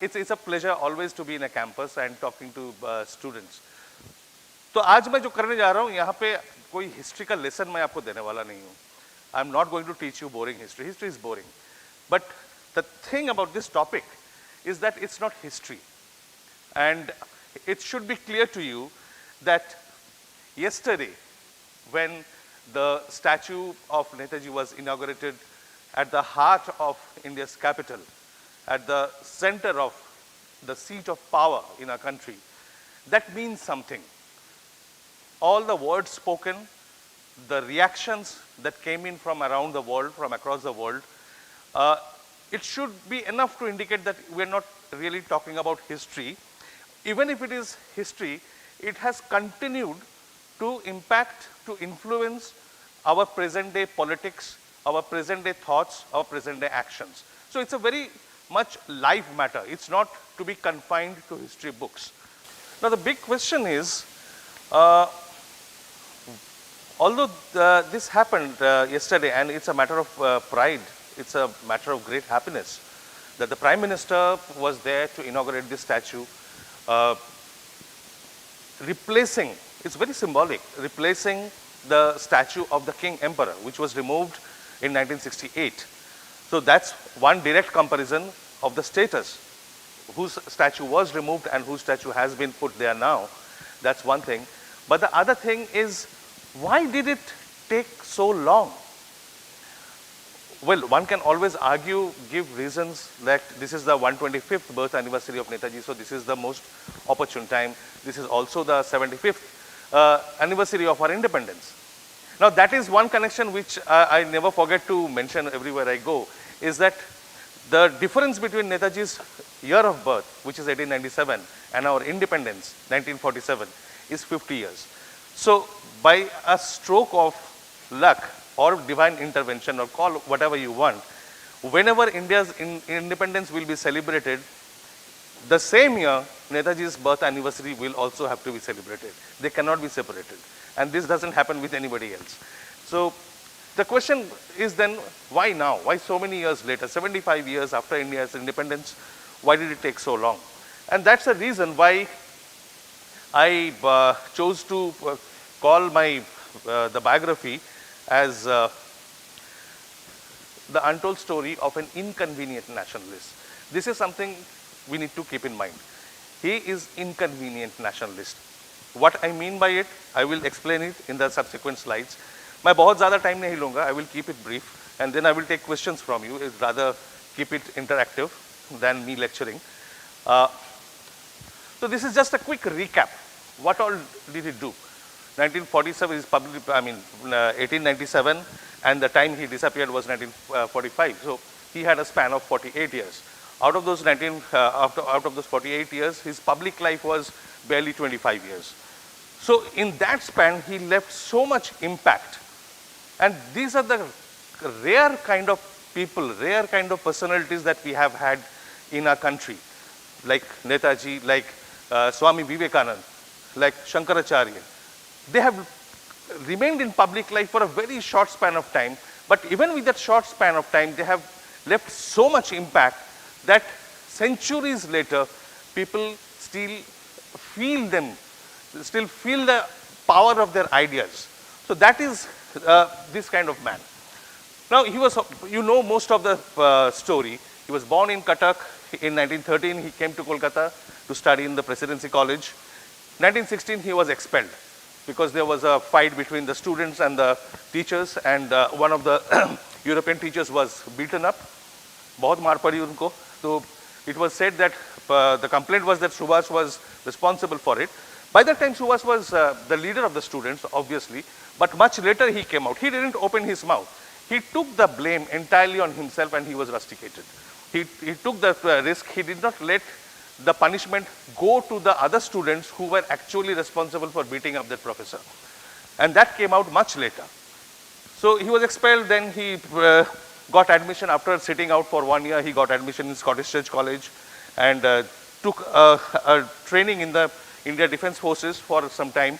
It's a pleasure always to be in a campus and talking to students. तो आज मैं जो करने जा रहा हूँ यहाँ पे कोई हिस्ट्री का लेसन मैं आपको देने वाला नहीं हूँ. I am not going to teach you boring history. History is boring. But the thing about this topic is that it's not history. And it should be clear to you that yesterday, when the statue of Netaji was inaugurated at the heart of India's capital, at the center of the seat of power in our country, that means something. All the words spoken, the reactions that came in from around the world, from across the world, it should be enough to indicate that we're not really talking about history. Even if it is history, it has continued to impact, to influence our present day politics, our present day thoughts, our present day actions. So it's a very much live matter. It's not to be confined to history books. Now the big question is, although this happened yesterday, and it's a matter of pride, it's a matter of great happiness that the Prime Minister was there to inaugurate this statue, replacing, it's very symbolic, replacing the statue of the King Emperor, which was removed in 1968. So that's one direct comparison of the status, whose statue was removed and whose statue has been put there now. That's one thing. But the other thing is, why did it take so long? Well, one can always argue, give reasons that this is the 125th birth anniversary of Netaji, so this is the most opportune time. This is also the 75th anniversary of our independence. Now, that is one connection which I never forget to mention everywhere I go, is that the difference between Netaji's year of birth, which is 1897, and our independence, 1947, is 50 years. So, by a stroke of luck or divine intervention, or call whatever you want, whenever India's independence will be celebrated, the same year, Netaji's birth anniversary will also have to be celebrated. They cannot be separated. And this doesn't happen with anybody else. So the question is then, why now? Why so many years later, 75 years after India's independence, why did it take so long? And that's the reason why I chose to call my the biography as the untold story of an inconvenient nationalist. This is something we need to keep in mind. He is inconvenient nationalist. What I mean by it, I will explain it in the subsequent slides. मैं बहुत ज़्यादा time नहीं लूँगा. I will keep it brief, and then I will take questions from you. It's rather keep it interactive than me lecturing. So this is just a quick recap. What all did he do? 1947 is public, 1897, and the time he disappeared was 1945. So he had a span of 48 years. Out of those 48 years, his public life was barely 25 years. So in that span, he left so much impact. And these are the rare kind of people, rare kind of personalities that we have had in our country, like Netaji, like Swami Vivekananda, like Shankaracharya. They have remained in public life for a very short span of time, but even with that short span of time, they have left so much impact that centuries later, people still feel them, still feel the power of their ideas. So that is this kind of man. Now, he was, you know most of the story. He was born in Cuttack. In 1913, he came to Kolkata to study in the Presidency College. 1916, he was expelled because there was a fight between the students and the teachers, and one of the European teachers was beaten up. बहुत मार पड़ी उनको. So it was said that the complaint was that Subhas was responsible for it. By that time, Subhas was the leader of the students, obviously, but much later he came out. He didn't open his mouth. He took the blame entirely on himself, and he was rusticated. He took the risk. He did not let the punishment go to the other students who were actually responsible for beating up that professor. And that came out much later. So he was expelled. Then he got admission after sitting out for 1 year. He got admission in Scottish Church College and took a training in the India Defence Forces for some time.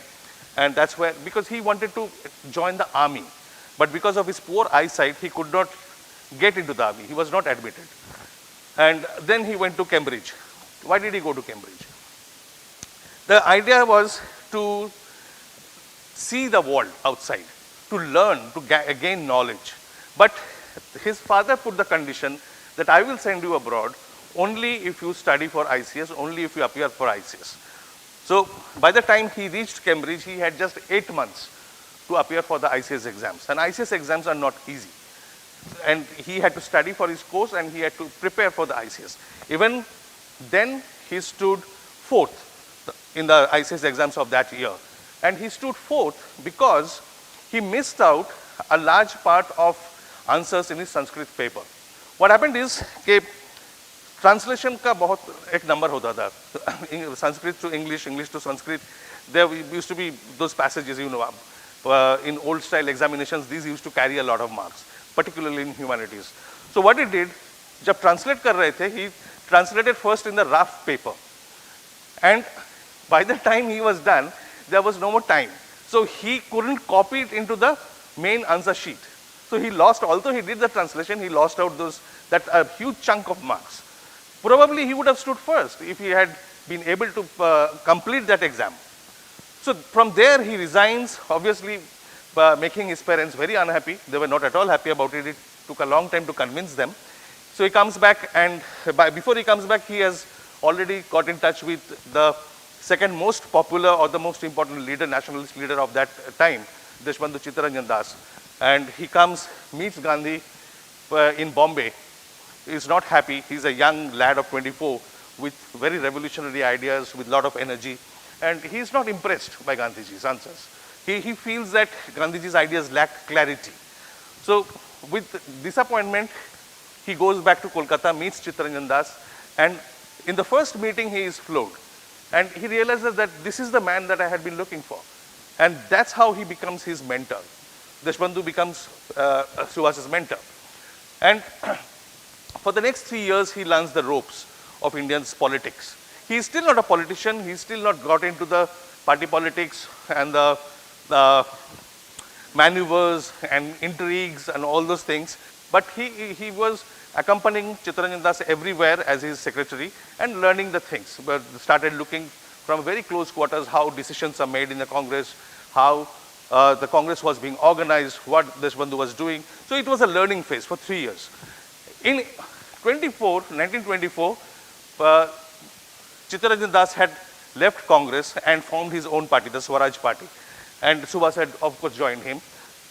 And that's where, because he wanted to join the army, but because of his poor eyesight, he could not get into the army. He was not admitted. And then he went to Cambridge, Why did he go to Cambridge? The idea was to see the world outside, to learn, to gain knowledge. But his father put the condition that I will send you abroad only if you study for ICS, only if you appear for ICS. So by the time he reached Cambridge, he had just 8 months to appear for the ICS exams. And ICS exams are not easy. And he had to study for his course and he had to prepare for the ICS. Even then, he stood fourth in the ICS exams of that year. And he stood fourth because he missed out a large part of answers in his Sanskrit paper. What happened is कि translation का बहुत एक number होता था. Sanskrit to English, English to Sanskrit. There used to be those passages, you know, in old style examinations, these used to carry a lot of marks, particularly in humanities. So what he did, जब translate कर रहे थे, he translated first in the rough paper. And by the time he was done, there was no more time. So he couldn't copy it into the main answer sheet. So he lost, although he did the translation, he lost out that a huge chunk of marks. Probably he would have stood first if he had been able to complete that exam. So from there he resigns, obviously making his parents very unhappy. They were not at all happy about it. It took a long time to convince them. So he comes back, and before he comes back, he has already got in touch with the second most popular or the most important leader, nationalist leader of that time, Deshbandhu Chittaranjan Das. And he comes, meets Gandhi in Bombay. He's not happy. He's a young lad of 24 with very revolutionary ideas, with a lot of energy. And he's not impressed by Gandhiji's answers. He feels that Gandhiji's ideas lack clarity. So with disappointment, he goes back to Kolkata, meets Chittaranjan Das, and in the first meeting he is floored. And he realizes that this is the man that I had been looking for. And that's how he becomes his mentor. Deshbandhu becomes Subhas's mentor. And for the next 3 years, he learns the ropes of Indians' politics. He is still not a politician. He's still not got into the party politics and the maneuvers and intrigues and all those things. But he was accompanying Chittaranjan Das everywhere as his secretary and learning the things. But started looking from very close quarters how decisions are made in the Congress, how the Congress was being organized, what Deshbandhu was doing. So it was a learning phase for 3 years. In 1924, Chittaranjan Das had left Congress and formed his own party, the Swaraj Party. And Subhas had, of course, joined him.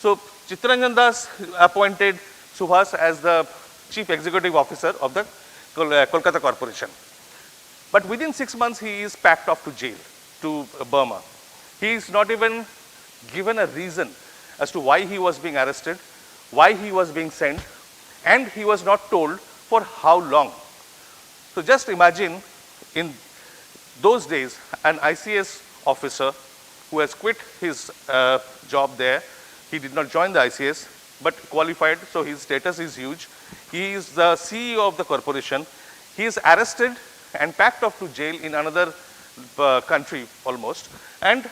So Chittaranjan Das appointed Subhas as the chief executive officer of the Kolkata Corporation. But within 6 months, he is packed off to jail, to Burma. He is not even given a reason as to why he was being arrested, why he was being sent, and he was not told for how long. So just imagine, in those days, an ICS officer who has quit his job there, he did not join the ICS, but qualified, so his status is huge. He is the CEO of the corporation. He is arrested and packed off to jail in another country almost, and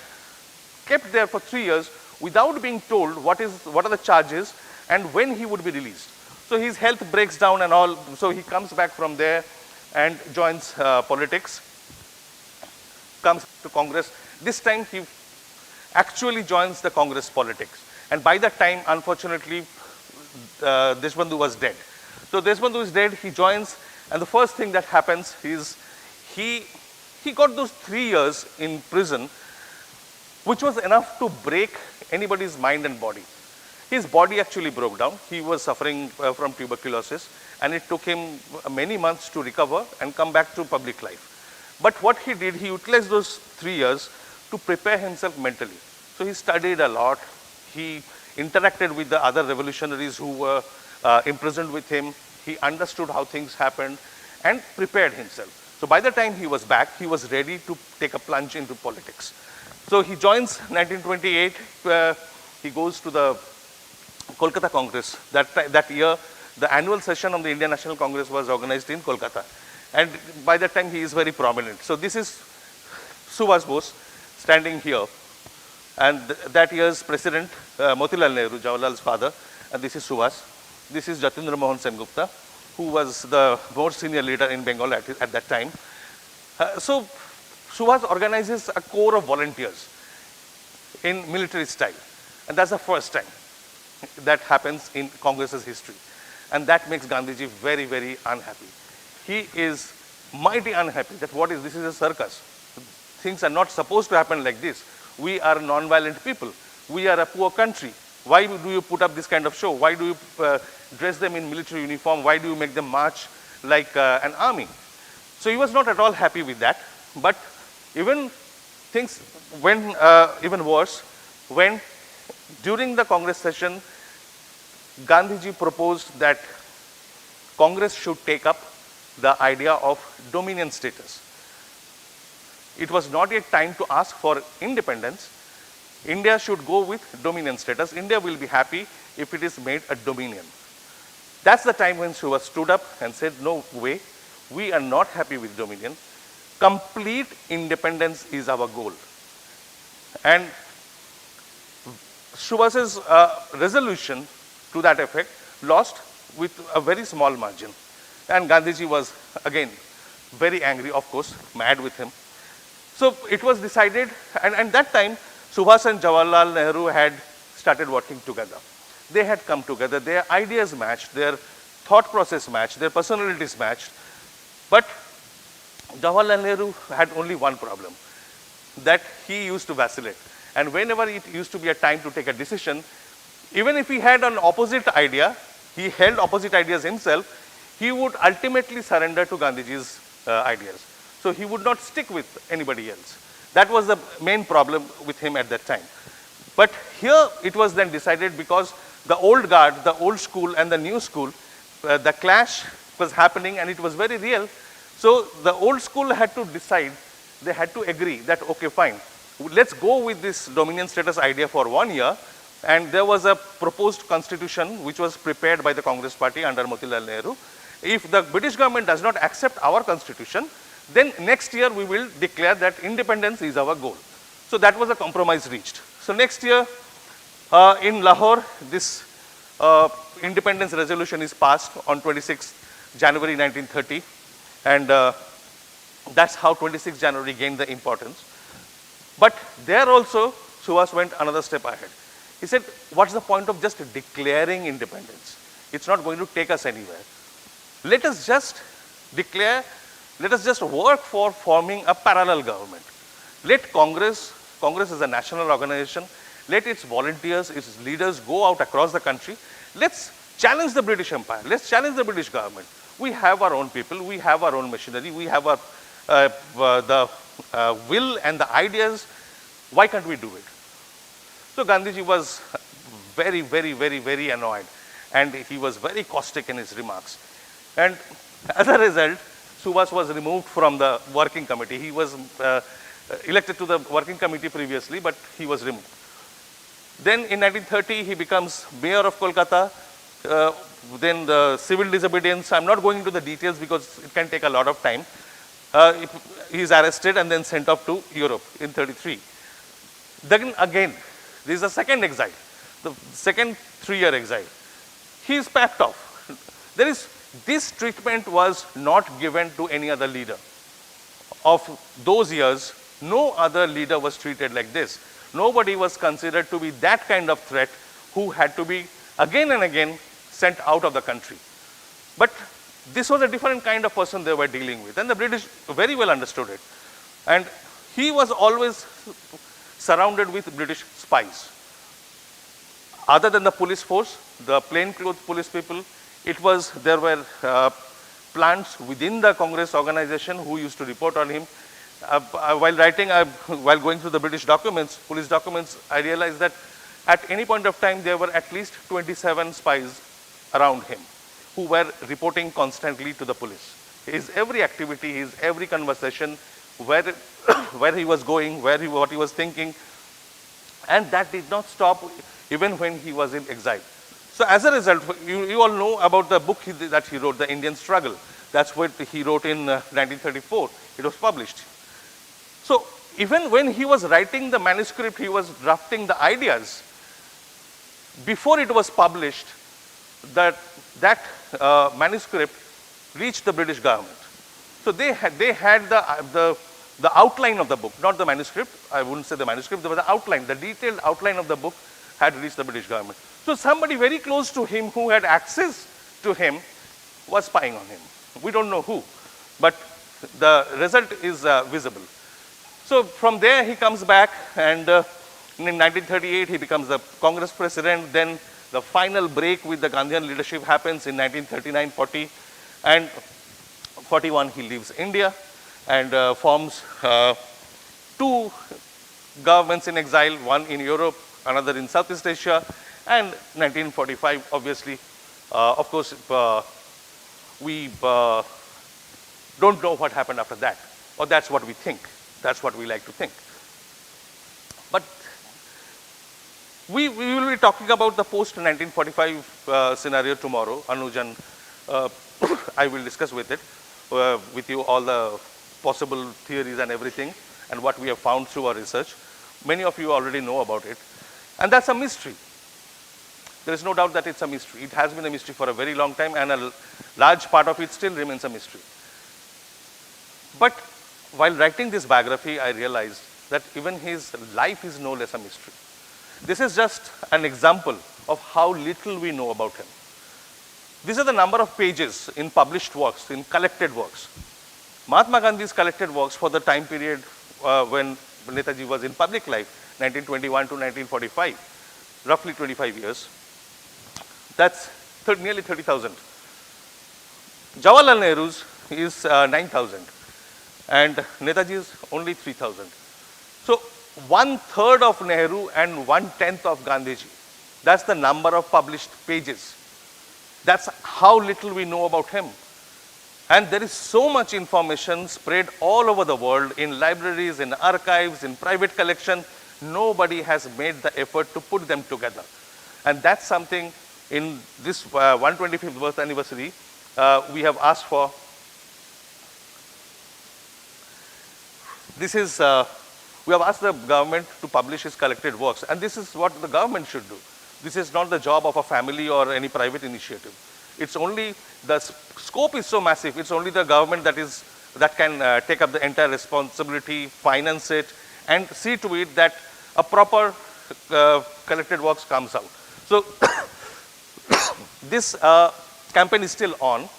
kept there for 3 years without being told what are the charges and when he would be released. So his health breaks down and all, so he comes back from there and joins politics, comes to Congress. This time he actually joins the Congress politics. And by that time, unfortunately, Deshbandhu was dead. So Deshbandhu is dead, he joins, and the first thing that happens is he got those 3 years in prison, which was enough to break anybody's mind and body. His body actually broke down. He was suffering from tuberculosis, and it took him many months to recover and come back to public life. But what he did, he utilized those 3 years to prepare himself mentally. So he studied a lot. He interacted with the other revolutionaries who were imprisoned with him. He understood how things happened and prepared himself. So by the time he was back, he was ready to take a plunge into politics. So he joins 1928. He goes to the Kolkata Congress. That year, the annual session of the Indian National Congress was organized in Kolkata. And by that time, he is very prominent. So this is Subhas Bose standing here. And that year's president, Motilal Nehru, Jawaharlal's father, and this is Subhas. This is Jatindra Mohan Sengupta, who was the most senior leader in Bengal at that time. So Subhas organizes a corps of volunteers in military style. And that's the first time that happens in Congress's history. And that makes Gandhiji very, very unhappy. He is mighty unhappy that this is a circus. Things are not supposed to happen like this. We are non-violent people. We are a poor country. Why do you put up this kind of show? Why do you dress them in military uniform? Why do you make them march like an army? So he was not at all happy with that. But even things went even worse when during the Congress session, Gandhiji proposed that Congress should take up the idea of dominion status. It was not yet time to ask for independence. India should go with dominion status. India will be happy if it is made a dominion. That's the time when Subhas stood up and said, no way, we are not happy with dominion. Complete independence is our goal. And Subhas's resolution to that effect lost with a very small margin. And Gandhiji was again very angry, of course, mad with him. So it was decided, and that time Subhas and Jawaharlal Nehru had started working together. They had come together, their ideas matched, their thought process matched, their personalities matched. But Jawaharlal Nehru had only one problem, that he used to vacillate. And whenever it used to be a time to take a decision, even if he had an opposite idea, he held opposite ideas himself, he would ultimately surrender to Gandhiji's ideas. So he would not stick with anybody else. That was the main problem with him at that time. But here it was then decided, because the old guard, the old school and the new school, the clash was happening and it was very real. So the old school had to decide, they had to agree that, okay, fine, let's go with this dominion status idea for 1 year. And there was a proposed constitution which was prepared by the Congress party under Motilal Nehru. If the British government does not accept our constitution, then next year we will declare that independence is our goal. So that was a compromise reached. So next year in Lahore, this independence resolution is passed on 26 January 1930. And that's how 26 January gained the importance. But there also, Subhas went another step ahead. He said, what's the point of just declaring independence? It's not going to take us anywhere. Let us just declare, let us just work for forming a parallel government. Let Congress is a national organization, let its volunteers, its leaders go out across the country. Let's challenge the British Empire. Let's challenge the British government. We have our own people, we have our own machinery, we have our, the will and the ideas. Why can't we do it? So Gandhiji was very, very, very, very annoyed, and he was very caustic in his remarks. And as a result, Subhas was removed from the working committee. He was elected to the working committee previously, but he was removed. Then in 1930, he becomes mayor of Kolkata. Then the civil disobedience, I'm not going into the details because it can take a lot of time. He is arrested and then sent off to Europe in 33. Then again, this is the second exile, the second 3-year exile. He is packed off. This treatment was not given to any other leader. Of those years, no other leader was treated like this. Nobody was considered to be that kind of threat who had to be again and again sent out of the country. But this was a different kind of person they were dealing with, and the British very well understood it. And he was always surrounded with British spies. Other than the police force, the plainclothes police people, there were plants within the Congress organization who used to report on him. While going through the British documents, police documents, I realized that at any point of time there were at least 27 spies around him who were reporting constantly to the police. His every activity, his every conversation, where he was going, what he was thinking, and that did not stop even when he was in exile. So as a result, you all know about the book that he wrote, The Indian Struggle. That's what he wrote in 1934. It was published. So even when he was writing the manuscript, he was drafting the ideas. Before it was published, that manuscript reached the British government. So they had the outline of the book, not the manuscript. I wouldn't say the manuscript, but the outline, the detailed outline of the book had reached the British government. So somebody very close to him who had access to him was spying on him. We don't know who, but the result is visible. So from there he comes back, and in 1938 he becomes the Congress president. Then the final break with the Gandhian leadership happens in 1939-40, and 41 he leaves India and forms two governments in exile, one in Europe, another in Southeast Asia, and 1945 obviously, of course, we don't know what happened after that, or that's what we think, that's what we like to think. But we will be talking about the post-1945 scenario tomorrow. Anuj and I will discuss with you all the possible theories and everything, and what we have found through our research. Many of you already know about it, and that's a mystery. There is no doubt that it's a mystery. It has been a mystery for a very long time, and a large part of it still remains a mystery. But while writing this biography, I realized that even his life is no less a mystery. This is just an example of how little we know about him. These are the number of pages in published works, in collected works. Mahatma Gandhi's collected works for the time period when Netaji was in public life, 1921 to 1945, roughly 25 years. That's nearly 30,000. Jawaharlal Nehru's is 9,000, and Netaji's only 3,000. So 1/3 of Nehru and 1/10 of Gandhiji. That's the number of published pages. That's how little we know about him. And there is so much information spread all over the world, in libraries, in archives, in private collection. Nobody has made the effort to put them together. And that's something in this 125th birth anniversary we have asked for. This is, we have asked the government to publish his collected works, and this is what the government should do. This is not the job of a family or any private initiative. It's only, the scope is so massive, it's only the government that can take up the entire responsibility, finance it, and see to it that a proper collected works comes out. So this campaign is still on.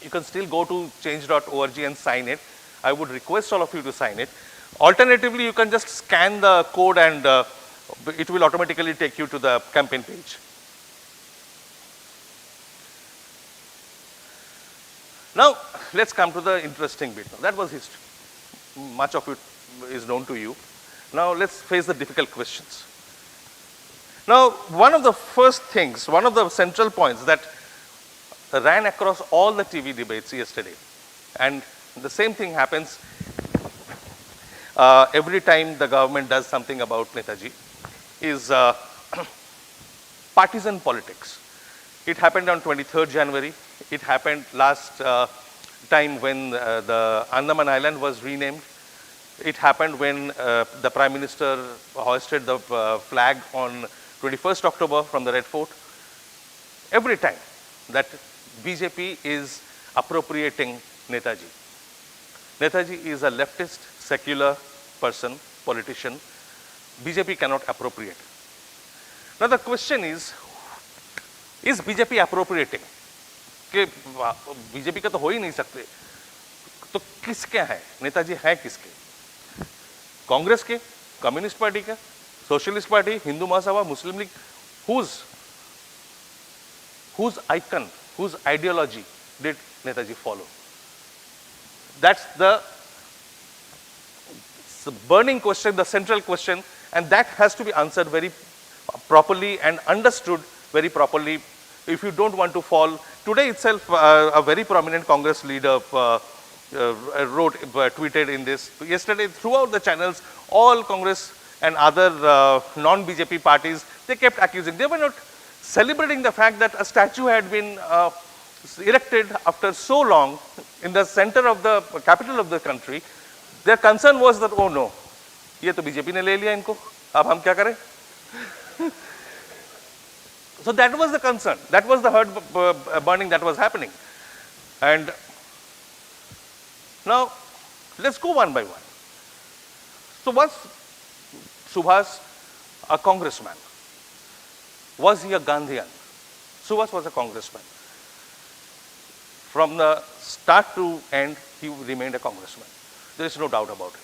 You can still go to change.org and sign it. I would request all of you to sign it. Alternatively, you can just scan the code, and it will automatically take you to the campaign page. Now, let's come to the interesting bit. That was history. Much of it is known to you. Now, let's face the difficult questions. Now, one of the first things, one of the central points that ran across all the TV debates yesterday, and the same thing happens every time the government does something about Netaji, is partisan politics. It happened on 23rd January. It happened last time when the Andaman Island was renamed. It happened when the Prime Minister hoisted the flag on 21st October from the Red Fort. Every time that BJP is appropriating Netaji. Netaji is a leftist, secular person, politician. BJP cannot appropriate. Now the question is BJP appropriating? कि BJP का तो हो ही नहीं सकते, तो किसके हैं? नेताजी हैं किसके? कांग्रेस के, कम्युनिस्ट पार्टी का, socialist party, Hindu Mahasabha, Muslim league? whose icon, whose ideology did Netaji follow? That's the burning question, the central question, and that has to be answered very properly and understood very properly if you don't want to fall. Today itself, a very prominent Congress leader tweeted in this. Yesterday, throughout the channels, all Congress and other non-BJP parties, they kept accusing. They were not celebrating the fact that a statue had been erected after so long in the center of the capital of the country. Their concern was that, oh no, ये तो BJP ने ले लिया इनको, अब हम क्या करें? So that was the concern. That was the hurt burning that was happening. And Now, let's go one by one. So was Subhas a congressman? Was he a Gandhian? Subhas was a congressman. From the start to end, he remained a congressman. There is no doubt about it.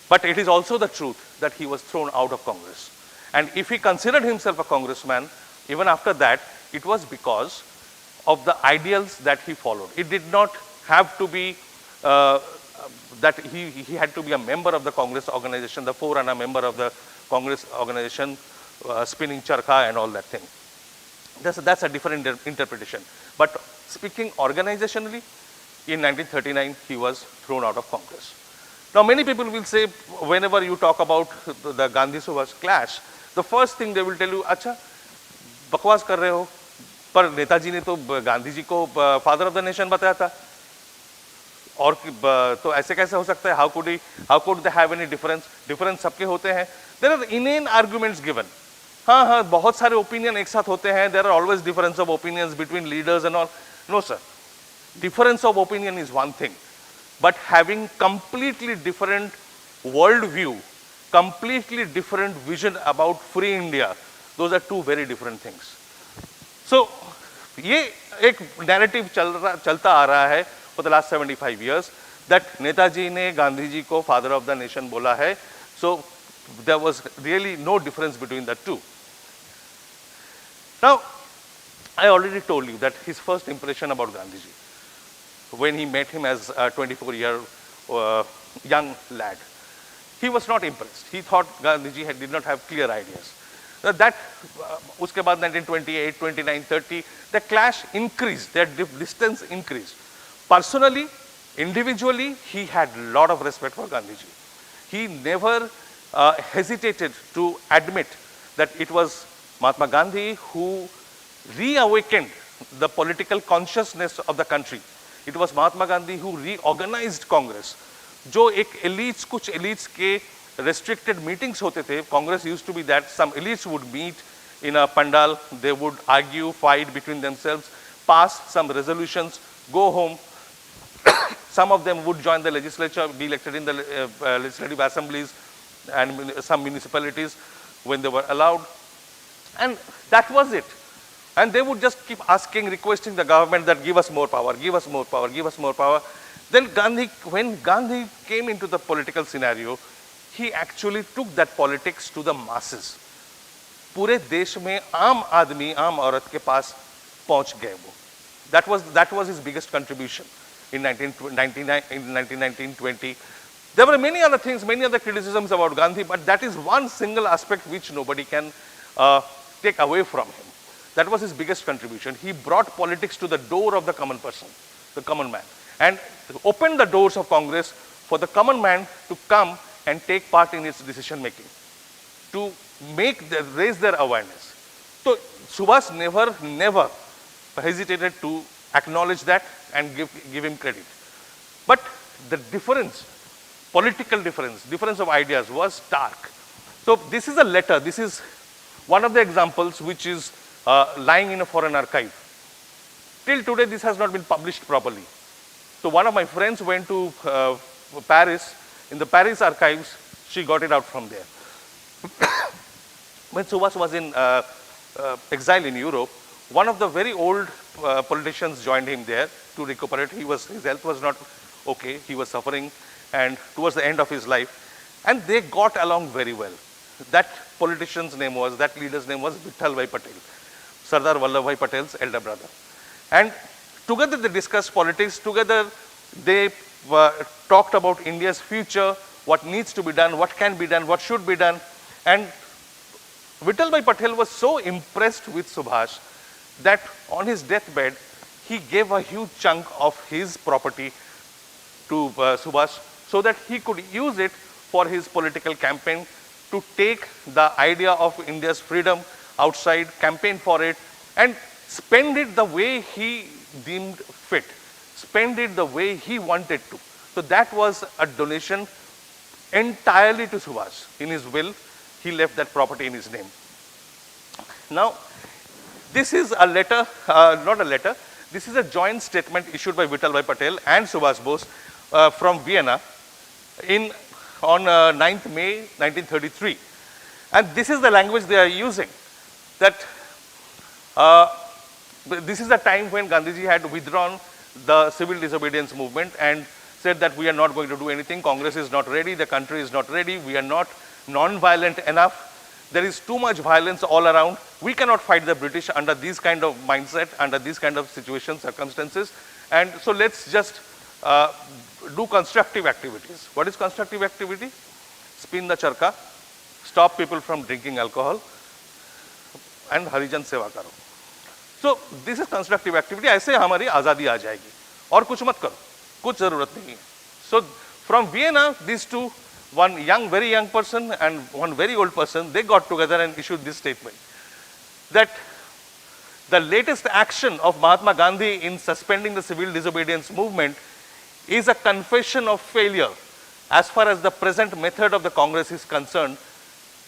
But it is also the truth that he was thrown out of Congress. And if he considered himself a congressman, even after that, it was because of the ideals that he followed. It did not have to be that he had to be a member of the Congress organization, the forerunner member of the Congress organization, spinning charkha and all that thing. That's a different interpretation. But speaking organizationally, in 1939, he was thrown out of Congress. Now, many people will say, whenever you talk about the Gandhi-Subhas clash, the first thing they will tell you, अच्छा, बकवास कर रहे हो, पर नेताजी ने तो गांधी जी को father of the nation बताया था, और तो ऐसे कैसे हो सकता है? How could they have any difference? Difference सबके होते हैं. There are inane arguments given. हाँ, बहुत सारे ओपिनियन एक साथ होते हैं. There are always difference of opinions between leaders and all. No, sir. Difference of opinion is one thing, but having completely different world view, completely different vision about free India, those are two very different things. So, ये एक narrative चलता आ रहा है for the last 75 years that Netaji ने गांधी जी को father of the nation बोला है. So, there was really no difference between the two. Now, I already told you that his first impression about Gandhiji, when he met him as a 24-year young lad, he was not impressed. He thought Gandhiji did not have clear ideas. Uske baad 1928, 29, 30, the clash increased, their distance increased. Personally, individually, he had a lot of respect for Gandhiji. He never hesitated to admit that it was Mahatma Gandhi who reawakened the political consciousness of the country. It was Mahatma Gandhi who reorganized Congress. जो एक elites, कुछ elites के restricted meetings होते थे, Congress used to be that some elites would meet in a pandal, they would argue, fight between themselves, pass some resolutions, go home. Some of them would join the legislature, be elected in the legislative assemblies and some municipalities when they were allowed. And that was it. And they would just keep asking, requesting the government that give us more power, give us more power, give us more power. Then when Gandhi came into the political scenario, he actually took that politics to the masses. पूरे देश में आम आदमी, आम औरत के पास पहुंच गए वो. That was his biggest contribution in 1919-20. There were many other things, many other criticisms about Gandhi, but that is one single aspect which nobody can take away from him. That was his biggest contribution. He brought politics to the door of the common person, the common man, and opened the doors of Congress for the common man to come and take part in its decision making, to raise their awareness. So Subhas never hesitated to acknowledge that and give him credit. But the difference, political difference of ideas was stark. So this is a letter. This is one of the examples which is lying in a foreign archive. Till today, this has not been published properly. So one of my friends went to Paris. In the Paris archives, she got it out from there. When Subhas was in exile in Europe, one of the very old politicians joined him there to recuperate. His health was not okay. He was suffering, and towards the end of his life, and they got along very well. That leader's name was Vittalbhai Patel, Sardar Vallabhbhai Patel's elder brother. And together they discussed politics. Together they talked about India's future, what needs to be done, what can be done, what should be done. And Vittalbhai Patel was so impressed with Subhas that on his deathbed, he gave a huge chunk of his property to Subhas so that he could use it for his political campaign, to take the idea of India's freedom outside, campaign for it, and spend it the way he deemed fit, spend it the way he wanted to. So that was a donation entirely to Subhas. In his will, he left that property in his name. Now, this is a letter, not a letter, this is a joint statement issued by Vittalbhai Patel and Subhas Bose from Vienna on 9th May 1933. And this is the language they are using, that this is the time when Gandhiji had withdrawn the civil disobedience movement and said that we are not going to do anything, Congress is not ready, the country is not ready, we are not non-violent enough, there is too much violence all around, we cannot fight the British under this kind of mindset, under these kind of situations, circumstances, and so let's just do constructive activities. What is constructive activity? Spin the charka, stop people from drinking alcohol, and Harijan Seva karo. So this is constructive activity. ऐसे हमारी आज़ादी आ जाएगी और कुछ मत करो, कुछ ज़रूरत नहीं है. So from Vienna, these two, one very young person and one very old person, they got together and issued this statement that the latest action of Mahatma Gandhi in suspending the civil disobedience movement is a confession of failure. As far as the present method of the Congress is concerned,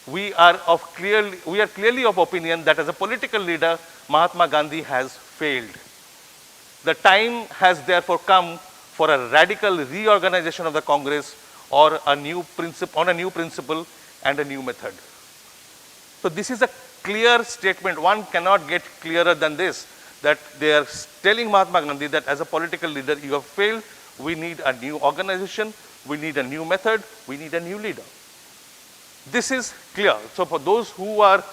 we are clearly of opinion that as a political leader, Mahatma Gandhi has failed. The time has therefore come for a radical reorganization of the Congress or on a new principle and a new method. So this is a clear statement. One cannot get clearer than this, that they are telling Mahatma Gandhi that as a political leader, you have failed. We need a new organization. We need a new method. We need a new leader. This is clear. So for those who love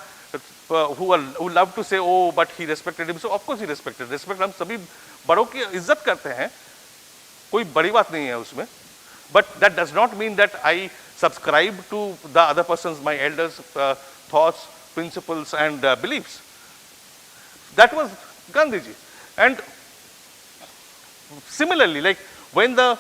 to say, oh, but he respected him. So of course he respected. Respect, हम सभी बड़ों की इज्जत करते हैं. कोई बड़ी बात नहीं है उसमें. But that does not mean that I subscribe to the other person's, my elders' thoughts, principles, and beliefs. That was Gandhiji. And similarly, like when the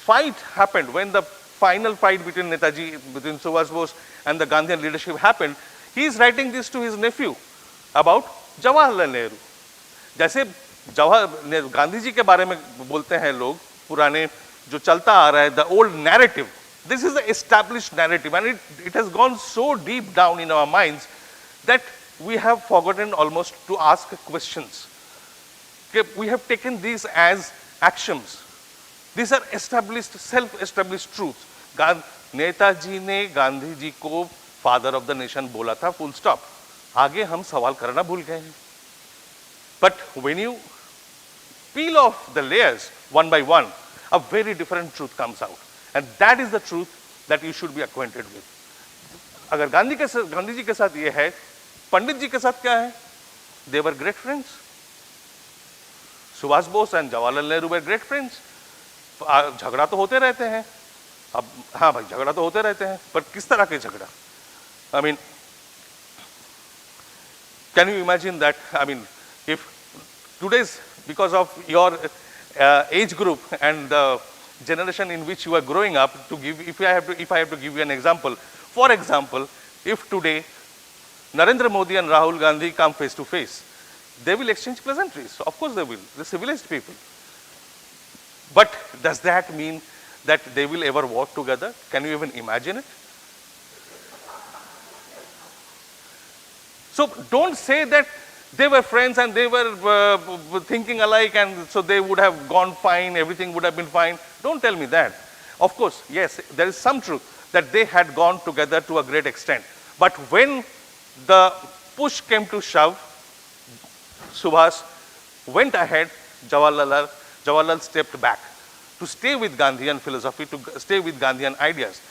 fight happened, when the final fight between Netaji, between Subhas Bose and the Gandhian leadership happened, he is writing this to his nephew about Jawaharlal Nehru. जैसे गांधी जी के बारे में बोलते हैं लोग, पुराने जो चलता आ रहा है, the old narrative. This is the established narrative, and it has gone so deep down in our minds that we have forgotten almost to ask questions. We have taken these as axioms. These are established, self-established truths. Netaji ने गांधी जी को father of the nation बोला था, full stop. आगे हम सवाल करना भूल गए हैं. But when you peel off the layers one by one, a very different truth comes out. And that is the truth that you should be acquainted with. अगर गांधी जी के साथ ये है, पंडित जी के साथ क्या है? They were great friends. Subhas Bose and Jawaharlal Nehru were great friends. झगड़ा तो होते रहते हैं. अब हाँ भाई, झगड़ा तो होते रहते हैं, पर किस तरह के झगड़ा? I mean, can you imagine that? I mean, if today's, because of your age group and the generation in which you are growing up, to give, if I have to give you an example, for example, if today Narendra Modi and Rahul Gandhi come face to face, they will exchange pleasantries. Of course they will. They're civilized people. But does that mean that they will ever walk together? Can you even imagine it? So don't say that they were friends and they were thinking alike and so they would have gone fine, everything would have been fine. Don't tell me that. Of course, yes, there is some truth that they had gone together to a great extent. But when the push came to shove, Subhas went ahead, Jawaharlal stepped back to stay with Gandhian philosophy, to stay with Gandhian ideas.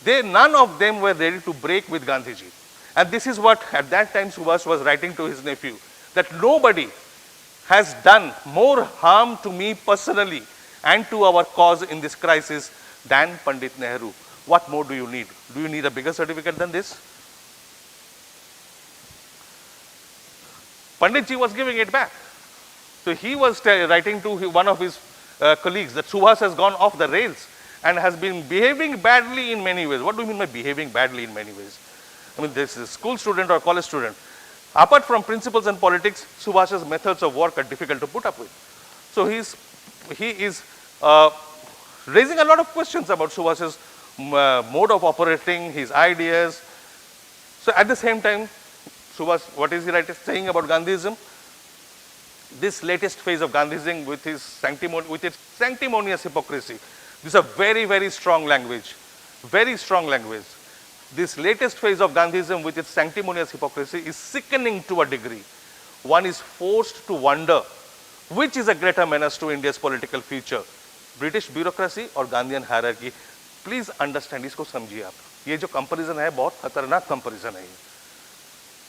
None of them were ready to break with Gandhiji. And this is what at that time Subhas was writing to his nephew, that nobody has done more harm to me personally and to our cause in this crisis than Pandit Nehru. What more do you need? Do you need a bigger certificate than this? Panditji was giving it back. So he was writing to one of his colleagues that Subhas has gone off the rails and has been behaving badly in many ways. What do you mean by behaving badly in many ways? I mean, this is a school student or college student. Apart from principles and politics, Subhas's methods of work are difficult to put up with. So he is raising a lot of questions about Subhas's mode of operating, his ideas. So at the same time, Subhas, what is he saying about Gandhism? this latest phase of Gandhism with its sanctimonious hypocrisy. This is a very, very strong language, very strong language. This latest phase of Gandhism with its sanctimonious hypocrisy is sickening to a degree. One is forced to wonder which is a greater menace to India's political future, British bureaucracy or Gandhian hierarchy. Please understand, इसको समझिए आप. ये जो comparison है बहुत खतरनाक comparison है.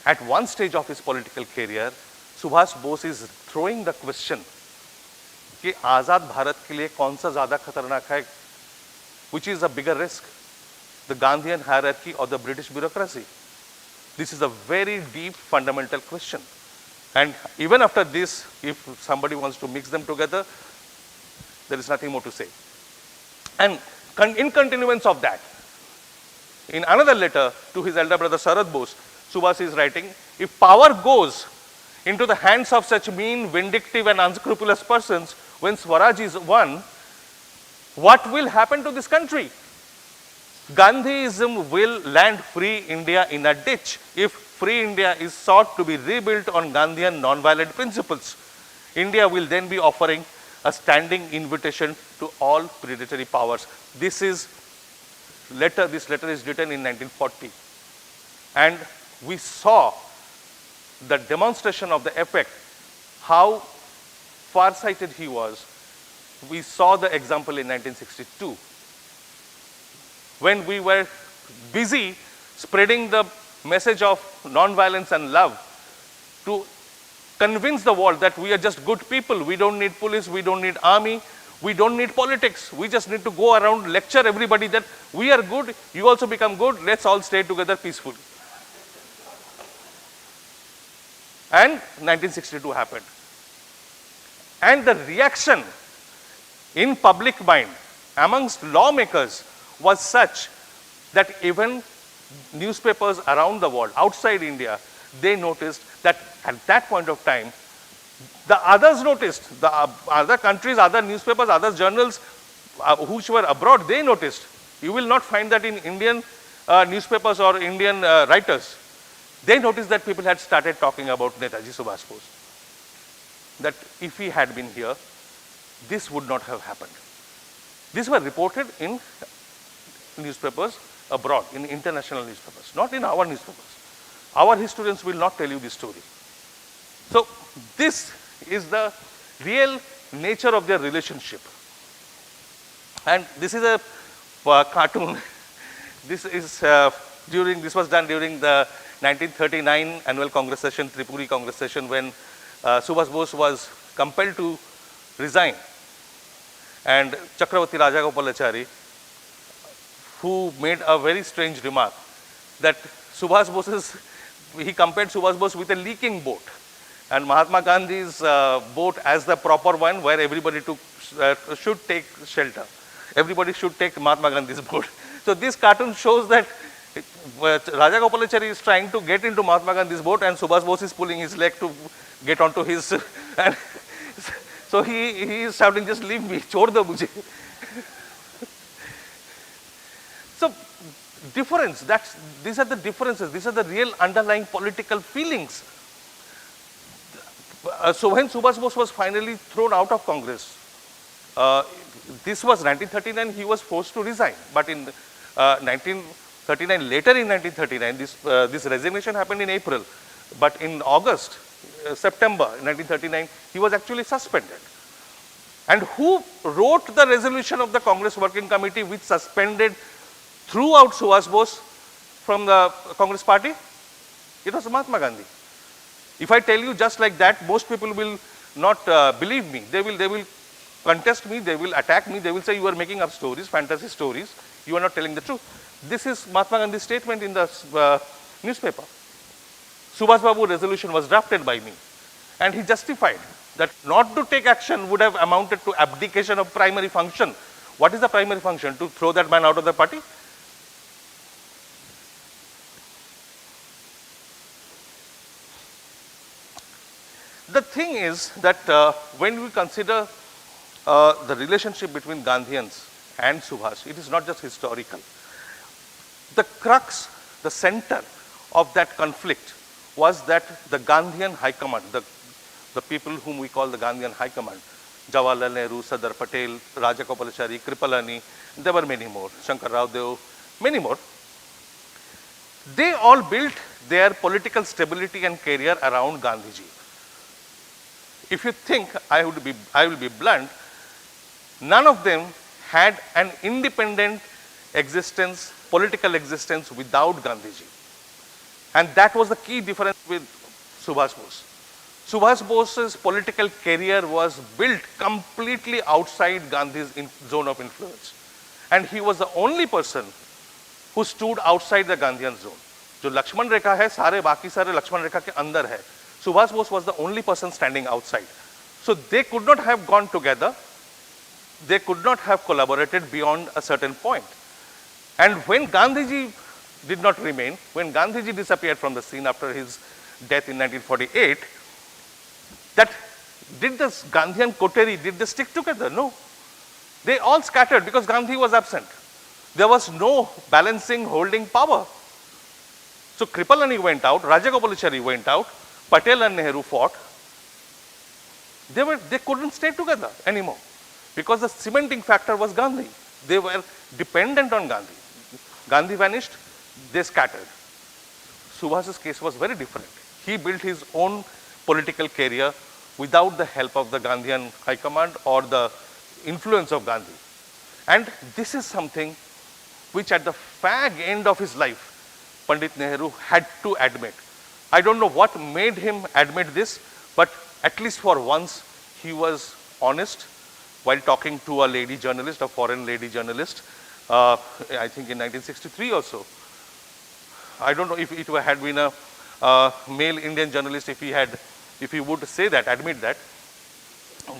At one stage of his political career, Subhas Bose is throwing the question कि आजाद भारत के लिए कौन सा ज्यादा खतरनाक है, which is a bigger risk, the Gandhian hierarchy or the British bureaucracy? This is a very deep fundamental question. And even after this, if somebody wants to mix them together, there is nothing more to say. And in continuance of that, in another letter to his elder brother Sarad Bose, Subhas is writing, if power goes into the hands of such mean, vindictive and unscrupulous persons when Swaraj is won, what will happen to this country? Gandhiism will land free India in a ditch if free India is sought to be rebuilt on Gandhian non-violent principles. India will then be offering a standing invitation to all predatory powers. This letter is written in 1940. And we saw the demonstration of the effect, how far-sighted he was. We saw the example in 1962, when we were busy spreading the message of non-violence and love to convince the world that we are just good people. We don't need police, we don't need army, we don't need politics. We just need to go around, lecture everybody that we are good, you also become good, let's all stay together peacefully. And 1962 happened. And the reaction in public mind amongst lawmakers was such that even newspapers around the world, outside India, they noticed that at that point of time, the others noticed, the other countries, other newspapers, other journals which were abroad, they noticed. You will not find that in Indian newspapers or Indian writers. They noticed that people had started talking about Netaji Subhas Bose. That if he had been here, this would not have happened. These were reported in newspapers abroad, in international newspapers, not in our newspapers. Our historians will not tell you this story. So this is the real nature of their relationship. And this is a cartoon. This was done during the 1939 annual Congress session, Tripuri Congress session, when Subhas Bose was compelled to resign. And Chakravarti Rajagopalachari, who made a very strange remark, that he compared Subhas Bose with a leaking boat, and Mahatma Gandhi's boat as the proper one where everybody should take shelter. Everybody should take Mahatma Gandhi's boat. So this cartoon shows that Rajagopalachari is trying to get into Mahatma Gandhi's boat and Subhas Bose is pulling his leg to get onto his. And so he is shouting, just leave me, chhod do mujhe. So these are the differences, these are the real underlying political feelings. So when Subhas Bose was finally thrown out of Congress, this was 1939, he was forced to resign. But in 1939, later in 1939, this resignation happened in April. But in August, September 1939, he was actually suspended. And who wrote the resolution of the Congress Working Committee which suspended throughout Subhas Bose from the Congress party? It was Mahatma Gandhi. If I tell you just like that, most people will not believe me. They will contest me, they will attack me, they will say you are making up stories, fantasy stories, you are not telling the truth. This is Mahatma Gandhi's statement in the newspaper. Subhas Babu resolution was drafted by me, and he justified that not to take action would have amounted to abdication of primary function. What is the primary function? To throw that man out of the party? The thing is that when we consider the relationship between Gandhians and Subhas, it is not just historical. The crux, the center of that conflict was that the Gandhian High Command, the the people whom we call the Gandhian High Command, Jawaharlal Nehru, Sardar Patel, Raja Gopalachari, Kripalani, there were many more, Shankar Rao Deo, many more. They all built their political stability and career around Gandhiji. If you think I will be blunt, none of them had an independent existence, political existence without Gandhiji. And that was the key difference with Subhas Bose. Subhas Bose's political career was built completely outside Gandhi's zone of influence. And he was the only person who stood outside the Gandhian zone. जो लक्ष्मण रेखा है सारे बाकी सारे लक्ष्मण रेखा के अंदर है. Subhas Bose was the only person standing outside. So they could not have gone together. They could not have collaborated beyond a certain point. And when Gandhiji did not remain, when Gandhiji disappeared from the scene after his death in 1948, did the Gandhian coterie, did they stick together? No. They all scattered because Gandhi was absent. There was no balancing, holding power. So Kripalani went out, Rajagopalachari went out, Patel and Nehru fought. They couldn't stay together anymore because the cementing factor was Gandhi. They were dependent on Gandhi. Gandhi vanished, they scattered. Subhas's case was very different. He built his own political career without the help of the Gandhian High Command or the influence of Gandhi. And this is something which at the fag end of his life, Pandit Nehru had to admit. I don't know what made him admit this, but at least for once he was honest while talking to a lady journalist, a foreign lady journalist, I think in 1963 or so. I don't know if it had been a male Indian journalist, if he would say that, admit that,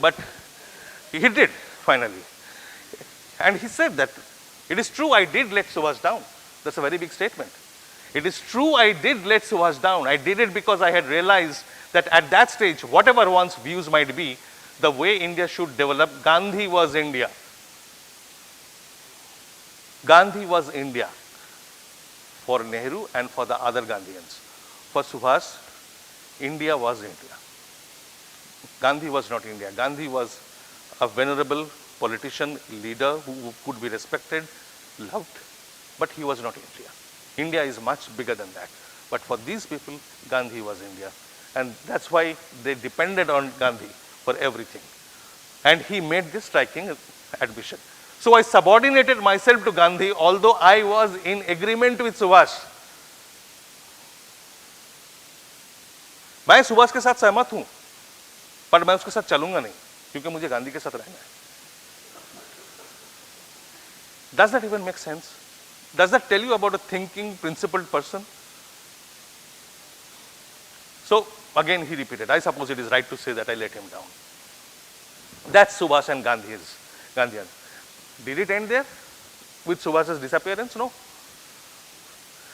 but he did finally. And he said that it is true I did let Subhas down. That's a very big statement. It is true I did let Subhas down. I did it because I had realized that at that stage, whatever one's views might be, the way India should develop, Gandhi was India. Gandhi was India for Nehru and for the other Gandhians. For Subhas, India was India. Gandhi was not India. Gandhi was a venerable politician, leader who could be respected, loved, but he was not India. India is much bigger than that. But for these people, Gandhi was India. And that's why they depended on Gandhi for everything. And he made this striking admission. So I subordinated myself to Gandhi, although I was in agreement with Subhas. मैं सुभाष के साथ सहमत हूं, पर मैं उसके साथ चलूंगा नहीं, क्योंकि मुझे गांधी के साथ रहना है. Does that even make sense? Does that tell you about a thinking, principled person? So again he repeated, I suppose it is right to say that I let him down. That's Subhas and Gandhian. Did it end there with Subhas's disappearance? No.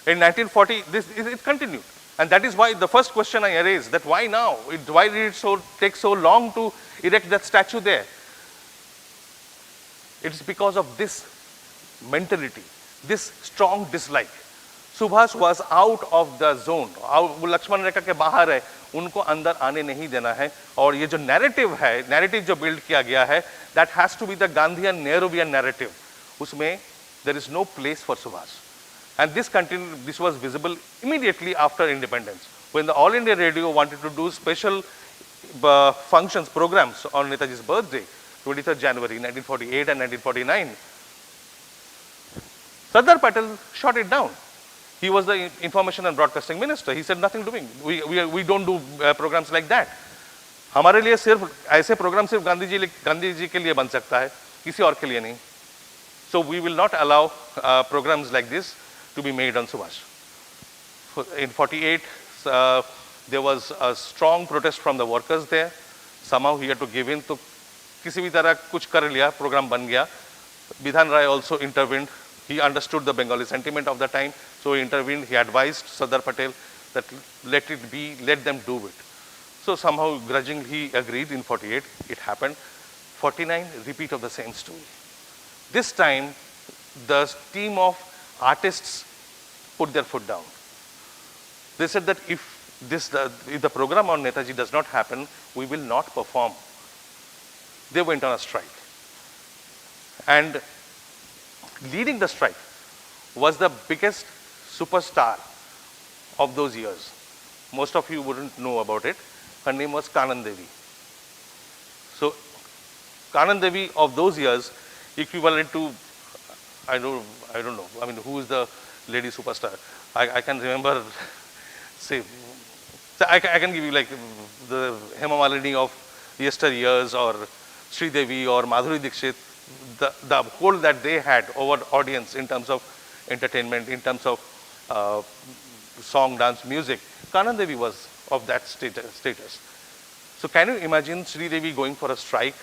In 1940, it continued. And that is why the first question I raised, that why now? Why did it take so long to erect that statue there? It's because of this mentality, this strong dislike. Subhas was out of the zone. वो लक्ष्मण रेखा के बाहर है, उनको अंदर आने नहीं देना है. और ये जो narrative जो build किया गया है, that has to be the Gandhian Nehruvian narrative. उसमें there is no place for Subhas. And this continued. This was visible immediately after independence, when the All India Radio wanted to do special functions, programs on Netaji's birthday, 23rd January 1948 and 1949. Sardar Patel shot it down. He was the information and broadcasting minister. He said nothing doing. We don't do programs like that. हमारे लिए सिर्फ ऐसे programme सिर्फ गांधी जी के लिए बन सकता है, किसी और के लिए नहीं. So we will not allow programs like this to be made on Subhas. In 48, there was a strong protest from the workers there. Somehow he had to give in. तो किसी भी तरह कुछ कर लिया, program बन गया. Bidhan Rai also intervened. He understood the Bengali sentiment of the time, so he intervened. He advised Sardar Patel that let it be, let them do it. So somehow grudgingly he agreed. In 48, it happened. 49, repeat of the same story. This time, the team of artists put their foot down. They said that if if the program on Netaji does not happen, we will not perform. They went on a strike. And leading the strike was the biggest superstar of those years. Most of you wouldn't know about it. Her name was Kanan Devi. So Kanan Devi of those years, equivalent to, I don't know, I mean, who is the lady superstar? I can remember, say, so I can give you like the Hema Malini of yesteryears, or Sri Devi or Madhuri Dixit, the hold that they had over audience in terms of entertainment, in terms of song, dance, music. Kanan Devi was of that status. So can you imagine Sri Devi going for a strike,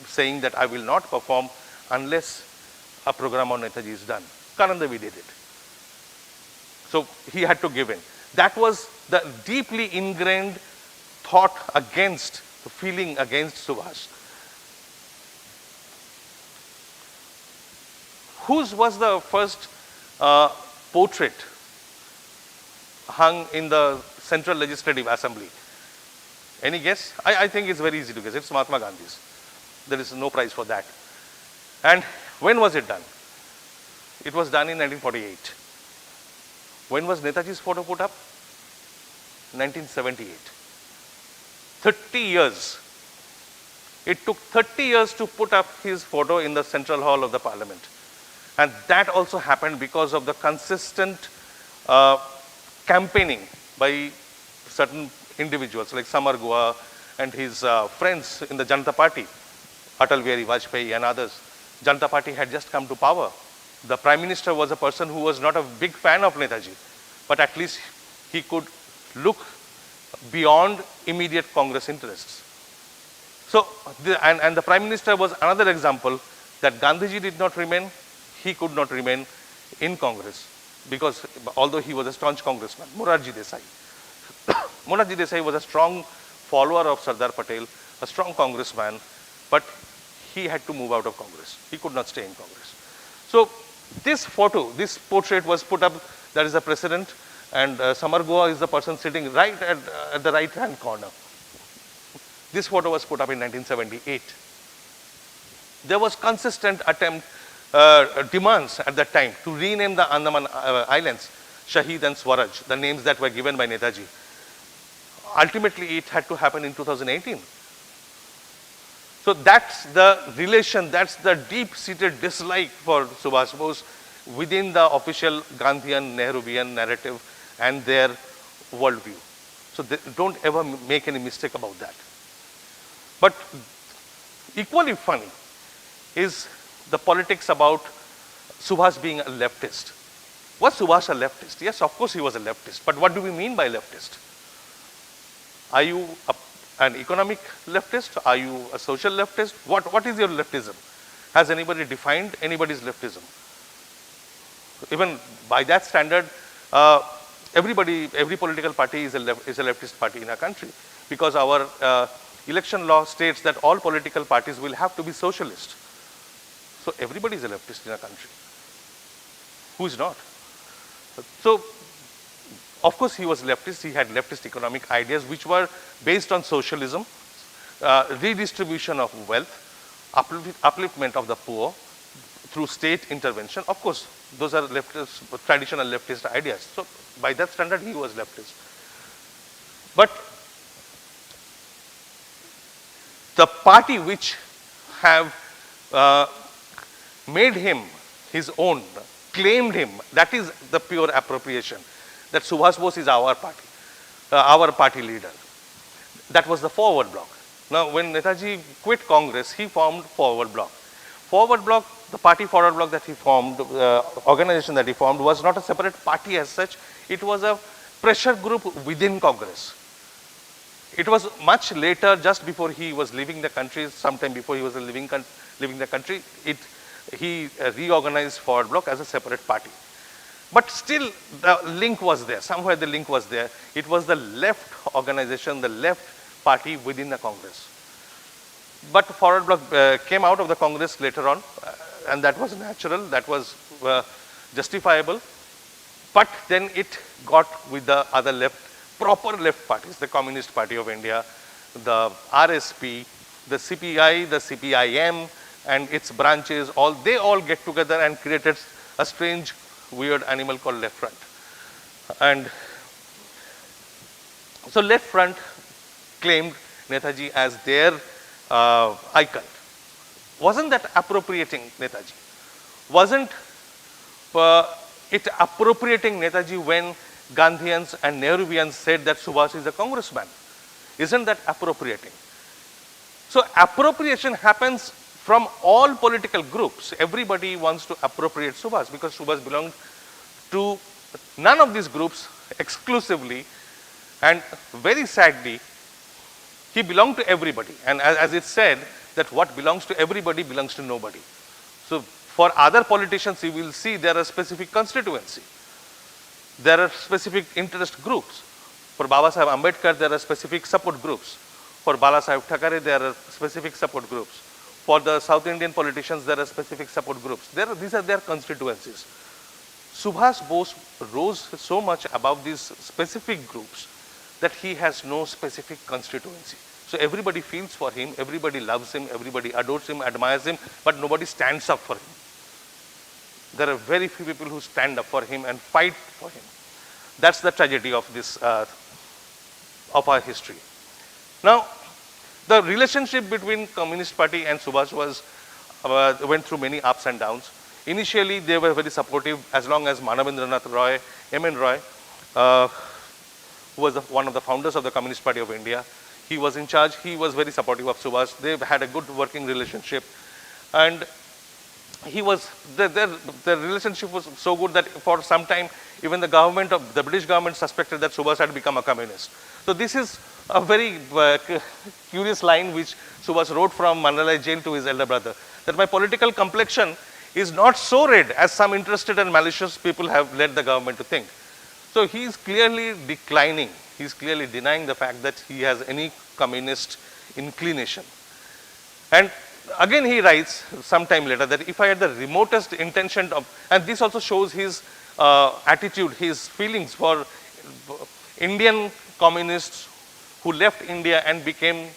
saying that I will not perform unless a program on Netaji is done? Kanan Devi did it. So he had to give in. That was the deeply ingrained thought against, the feeling against Subhas. Whose was the first portrait hung in the Central Legislative Assembly? Any guess? I think it's very easy to guess. It's Mahatma Gandhi's. There is no prize for that. And when was it done? It was done in 1948. When was Netaji's photo put up? 1978. 30 years. It took 30 years to put up his photo in the Central Hall of the Parliament. And that also happened because of the consistent campaigning by certain individuals like Samar Goa and his friends in the Janata Party, Atal Bihari Vajpayee and others. Janata Party had just come to power. The Prime Minister was a person who was not a big fan of Netaji, but at least he could look beyond immediate Congress interests. So, and the Prime Minister was another example that Gandhiji did not remain, he could not remain in Congress, because although he was a staunch congressman, Morarji Desai. Morarji Desai was a strong follower of Sardar Patel, a strong congressman, but he had to move out of Congress. He could not stay in Congress. So this photo, this portrait was put up, that is the president, and Samar Goa is the person sitting right at the right hand corner. This photo was put up in 1978. There was consistent attempt, demands at that time to rename the Andaman Islands Shahid and Swaraj, the names that were given by Netaji. Ultimately, it had to happen in 2018. So that's the relation, that's the deep-seated dislike for Subhas Bose within the official Gandhian, Nehruvian narrative and their worldview. So don't ever make any mistake about that. But equally funny is the politics about Subhas being a leftist. Was Subhas a leftist? Yes, of course he was a leftist. But what do we mean by leftist? Are you an economic leftist? Are you a social leftist? What is your leftism? Has anybody defined anybody's leftism? Even by that standard, every political party is a leftist party in our country, because our election law states that all political parties will have to be socialist. So everybody is a leftist in our country. Who is not? So, of course, he was leftist. He had leftist economic ideas which were based on socialism, redistribution of wealth, upliftment of the poor through state intervention. Of course, those are leftist, traditional leftist ideas. So, by that standard, he was leftist. But the party which have made him his own, claimed him, that is the pure appropriation. That Subhas Bose is our party leader. That was the Forward Bloc. Now, when Netaji quit Congress, he formed Forward Bloc. Forward Bloc, the party Forward Bloc that he formed, organization that he formed, was not a separate party as such. It was a pressure group within Congress. It was much later, just before he was leaving the country, sometime before he was leaving the country, he reorganized Forward Bloc as a separate party. But still, the link was there. Somewhere the link was there. It was the left organization, the left party within the Congress. But Forward Bloc came out of the Congress later on, and that was natural, that was justifiable. But then it got with the other left proper left parties, the Communist Party of India, the RSP, the CPI, the CPIM, and its branches, they all get together and created a strange, weird animal called Left Front. And so Left Front claimed Netaji as their icon. Wasn't that appropriating Netaji? Wasn't it appropriating Netaji when Gandhians and Nehruvians said that Subhas is a congressman? Isn't that appropriating? So appropriation happens from all political groups. Everybody wants to appropriate Subhas because Subhas belonged to none of these groups exclusively, and very sadly, he belonged to everybody. And as it said, that what belongs to everybody belongs to nobody. So for other politicians, you will see there are specific constituency. There are specific interest groups. For Baba Saheb Ambedkar, there are specific support groups. For Bala Saheb Thackeray, there are specific support groups. For the South Indian politicians, there are specific support groups. These are their constituencies. Subhas Bose rose so much above these specific groups that he has no specific constituency. So everybody feels for him, everybody loves him, everybody adores him, admires him, but nobody stands up for him. There are very few people who stand up for him and fight for him. That's the tragedy of this, of our history. Now, the relationship between Communist Party and Subhas went through many ups and downs. Initially, they were very supportive as long as Manavendranath Roy, M.N. Roy, who was one of the founders of the Communist Party of India, he was in charge. He was very supportive of Subhas. They had a good working relationship. And their relationship was so good that for some time, even the British government suspected that Subhas had become a communist. So this is a very curious line which Subhas wrote from Mandalay jail to his elder brother, that my political complexion is not so red as some interested and malicious people have led the government to think. So he is clearly declining. He is clearly denying the fact that he has any communist inclination. And again he writes sometime later that if I had the remotest intention of, and this also shows his attitude, his feelings for Indian communists who left India and became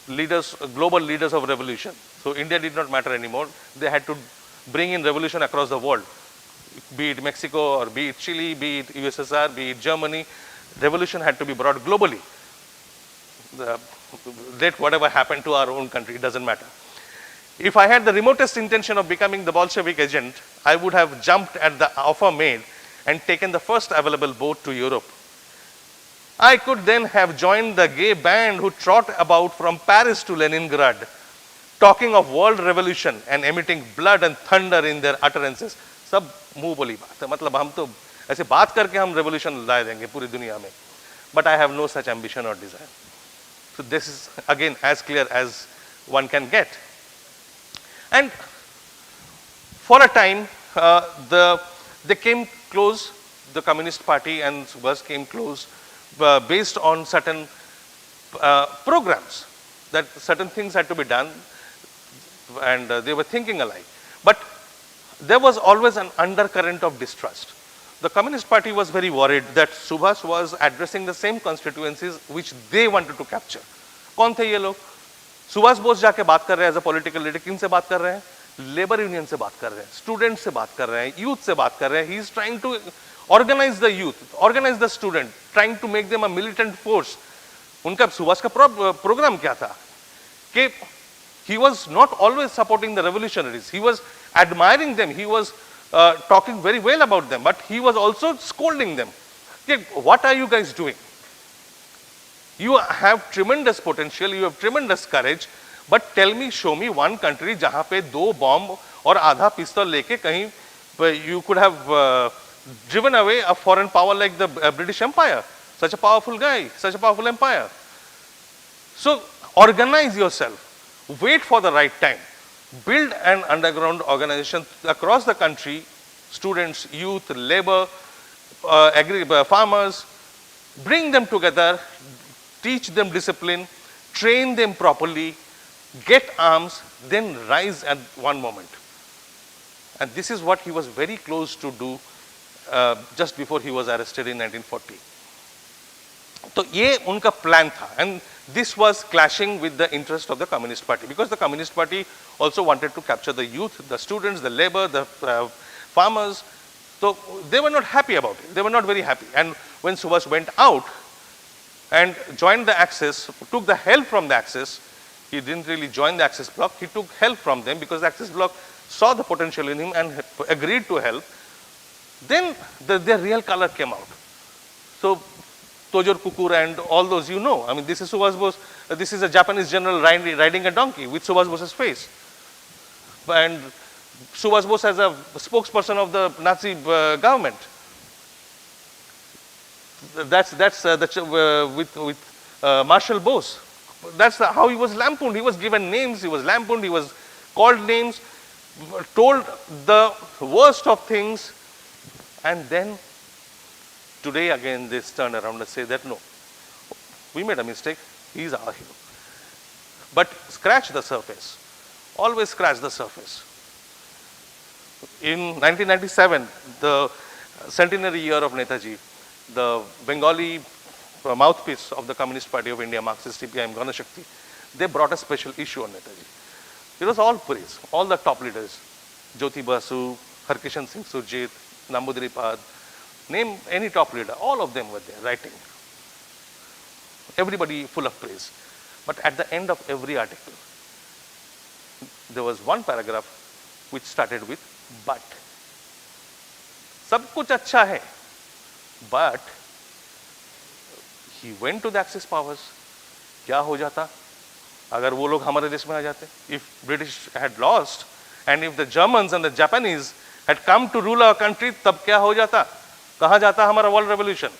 leaders, global leaders of revolution. So India did not matter anymore. They had to bring in revolution across the world, be it Mexico or be it Chile, be it USSR, be it Germany. Revolution had to be brought globally. Let whatever happened to our own country, it doesn't matter. If I had the remotest intention of becoming the Bolshevik agent, I would have jumped at the offer made and taken the first available boat to Europe. I could then have joined the gay band who trot about from Paris to Leningrad, talking of world revolution and emitting blood and thunder in their utterances. सब मुंह बोली बात है, मतलब हम तो ऐसे बात करके हम revolution ला देंगे पूरी दुनिया में. But I have no such ambition or desire. So this is again as clear as one can get. And for a time, they came close, the Communist Party and Subhas came close based on certain programs, that certain things had to be done, and they were thinking alike. But there was always an undercurrent of distrust. The Communist Party was very worried that Subhas was addressing the same constituencies which they wanted to capture. कौन थे ये लोग? सुभाष बोस जाके बात कर रहे हैं as a political leader, किन से बात कर रहे हैं? लेबर यूनियन से बात कर रहे हैं, स्टूडेंट से बात कर रहे हैं, यूथ से बात कर रहे हैं. He is trying to organise the youth, organise the student, trying to make them a militant force. उनका सुभाष का प्रोग्राम क्या था कि he was not always supporting the revolutionaries, he was admiring them, he was talking very well about them, but he was also scolding them. Okay, what are you guys doing? You have tremendous potential, you have tremendous courage, but tell me, show me one country जहाँ पे 2 bomb और आधा पिस्तौल लेके कहीं you could have driven away a foreign power like the British Empire, such a powerful guy, such a powerful empire. So organize yourself, wait for the right time, build an underground organization across the country, students, youth, labor, farmers, bring them together, teach them discipline, train them properly, get arms, then rise at one moment. And this is what he was very close to do just before he was arrested in 1940. तो ये उनका plan था, and this was clashing with the interest of the Communist Party, because the Communist Party also wanted to capture the youth, the students, the labor, the farmers. So they were not happy about it. They were not very happy. And when Subhas went out and joined the Axis, took the help from the Axis, he didn't really join the Axis bloc. He took help from them because the Axis bloc saw the potential in him and agreed to help. Then their real color came out. So Tojor Kukur and all those, you know. I mean, this is Subhas Bose. This is a Japanese general riding a donkey with Subhas Bose's face. And Subhas Bose as a spokesperson of the Nazi government. That's with Marshal Bose. That's how he was lampooned. He was given names. He was lampooned. He was called names, told the worst of things, and then today again they turn around and say that no, we made a mistake. He's our hero. But scratch the surface. Always scratch the surface. In 1997, the centenary year of Netaji, the Bengali mouthpiece of the Communist Party of India, Marxist CPIM Ganashakti, they brought a special issue on Netaji. It was all praise, all the top leaders, Jyoti Basu, Harkishan Singh Surjit, Nambudiri Pad, name any top leader, all of them were there writing. Everybody full of praise. But at the end of every article, there was one paragraph which started with but. सब कुछ अच्छा है, but he went to the Axis powers. क्या हो जाता अगर वो लोग हमारे देश में आ जाते? If British had lost and if the Germans and the Japanese had come to rule our country, तब क्या हो जाता? कहाँ जाता हमारा world revolution?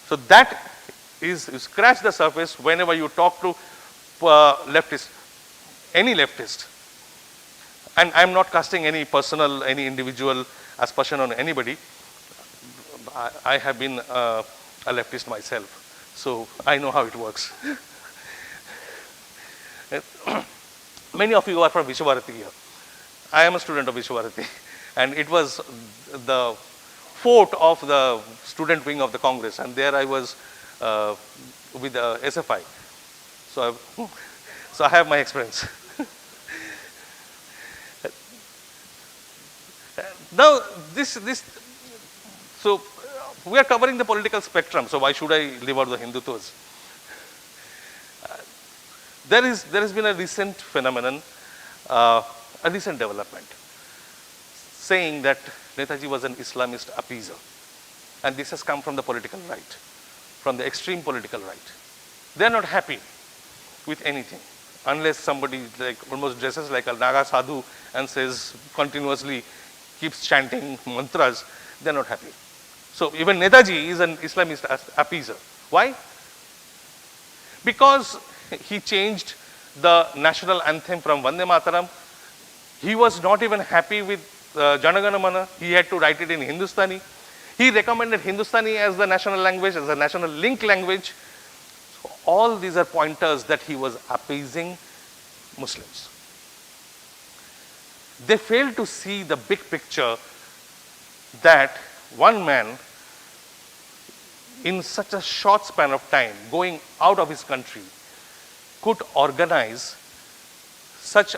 So that is, you scratch the surface whenever you talk to leftist, any leftist. And I'm not casting any personal, any individual aspersion on anybody. I have been a leftist myself, so I know how it works. Many of you are from Vishwabharati here. I am a student of Vishwabharati, and it was the fort of the student wing of the Congress, and there I was with the SFI. So I have my experience. Now, so we are covering the political spectrum, so why should I leave out the Hindutwas? There has been a recent phenomenon, a recent development, saying that Netaji was an Islamist appeaser. And this has come from the political right, from the extreme political right. They are not happy with anything, unless somebody like almost dresses like a Naga sadhu and says continuously, keeps chanting mantras, they are not happy. So even Netaji is an Islamist appeaser. Why? Because he changed the national anthem from Vande Mataram. He was not even happy with Jana Gana Mana. He had to write it in Hindustani. He recommended Hindustani as the national language, as a national link language. So all these are pointers that he was appeasing Muslims. They failed to see the big picture that one man in such a short span of time, going out of his country, could organize such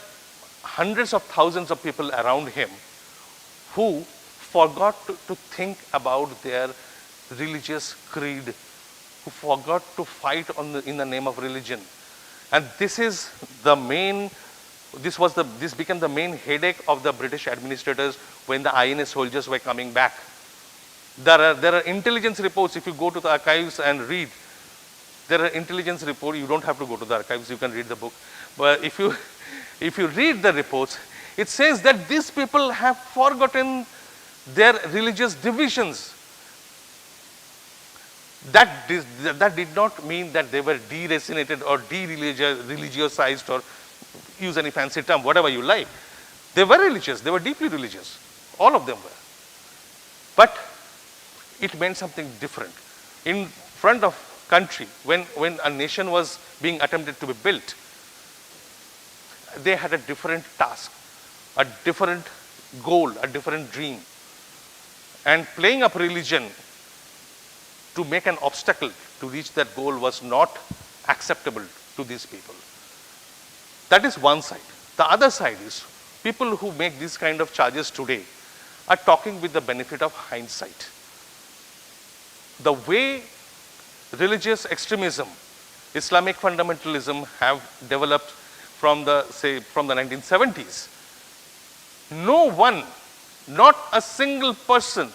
hundreds of thousands of people around him who forgot to think about their religious creed, who forgot to fight in the name of religion. And this is the main, this became the main headache of the British administrators when the INA soldiers were coming back. There are intelligence reports, if you go to the archives and read, there are intelligence reports, you don't have to go to the archives, you can read the book. But if you read the reports, it says that these people have forgotten their religious divisions. That did not mean that they were deracinated or de-religiosized, or use any fancy term, whatever you like. They were religious, they were deeply religious. All of them were. But it meant something different. In front of country, when a nation was being attempted to be built, they had a different task, a different goal, a different dream. And playing up religion to make an obstacle to reach that goal was not acceptable to these people. That is one side. The other side is people who make these kind of charges today are talking with the benefit of hindsight. The way religious extremism, Islamic fundamentalism have developed from the 1970s, no one, not a single person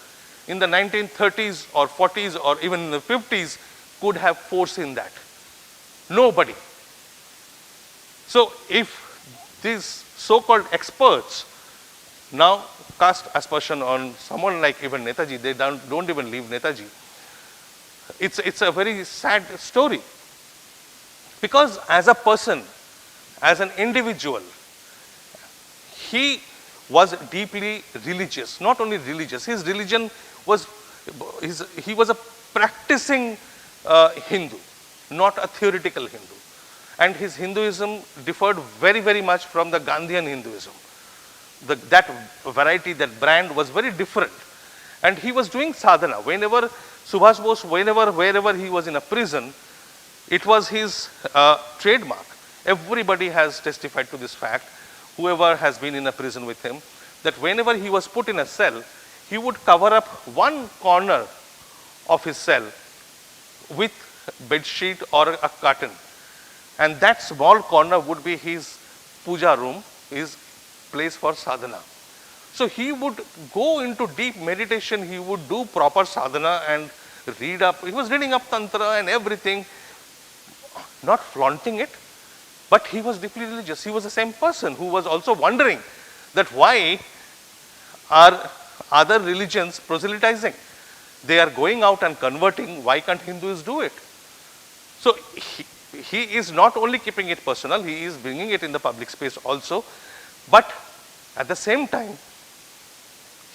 in the 1930s or 40s or even in the 50s could have foreseen that. Nobody. So if these so-called experts now cast aspersion on someone like even Netaji, they don't even leave Netaji. It's a very sad story. Because as a person, as an individual, he was deeply religious. Not only religious, his religion was, he was a practicing Hindu, not a theoretical Hindu. And his Hinduism differed very, very much from the Gandhian Hinduism. That variety, that brand was very different. And he was doing sadhana. Whenever Subhas Bose, wherever he was in a prison, it was his trademark. Everybody has testified to this fact, whoever has been in a prison with him, that whenever he was put in a cell, he would cover up one corner of his cell with bed sheet or a curtain. And that small corner would be his puja room, his place for sadhana. So he would go into deep meditation, he would do proper sadhana and read up. He was reading up Tantra and everything, not flaunting it, but he was deeply religious. He was the same person who was also wondering that why are other religions proselytizing? They are going out and converting, why can't Hindus do it? So he is not only keeping it personal, he is bringing it in the public space also, but at the same time,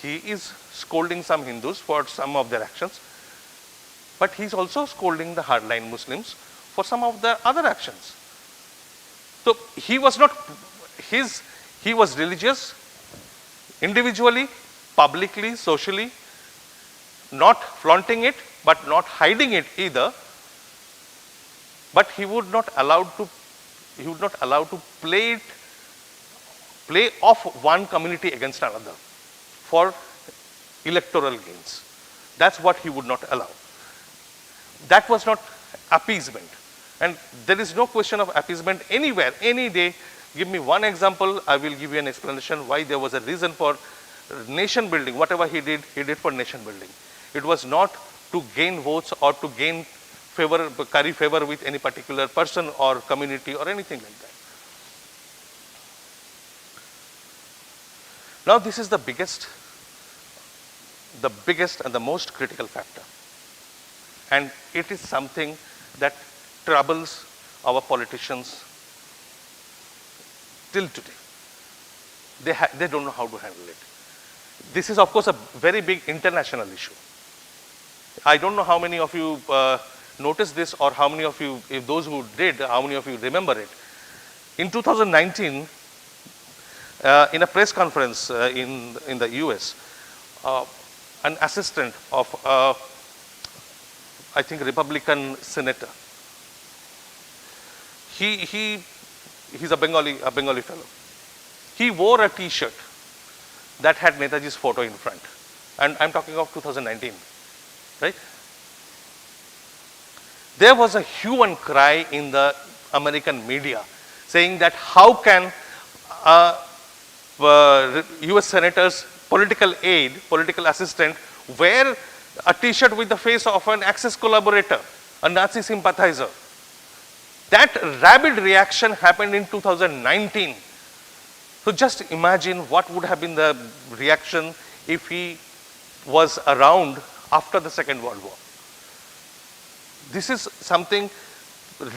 he is scolding some Hindus for some of their actions, but he is also scolding the hardline Muslims for some of their other actions. So he was not, he was religious individually, publicly, socially, not flaunting it, but not hiding it either. But he would not allow to play off one community against another for electoral gains. That's what he would not allow. That was not appeasement. And there is no question of appeasement anywhere, any day. Give me one example, I will give you an explanation why there was a reason for nation building. Whatever he did for nation building. It was not to gain votes or to gain favor, curry favor with any particular person or community or anything like that. Now this is the biggest and the most critical factor. And it is something that troubles our politicians till today. They don't know how to handle it. This is of course a very big international issue. I don't know how many of you noticed this or how many of you, if those who did, how many of you remember it. In 2019, in a press conference in the US, an assistant of I think Republican senator, he's a Bengali fellow. He wore a T-shirt that had Netaji's photo in front, and I'm talking of 2019, right? There was a hue and cry in the American media saying that how can US senator's political aide, political assistant wear a T-shirt with the face of an Axis collaborator, a Nazi sympathizer. That rabid reaction happened in 2019. So just imagine what would have been the reaction if he was around after the Second World War. This is something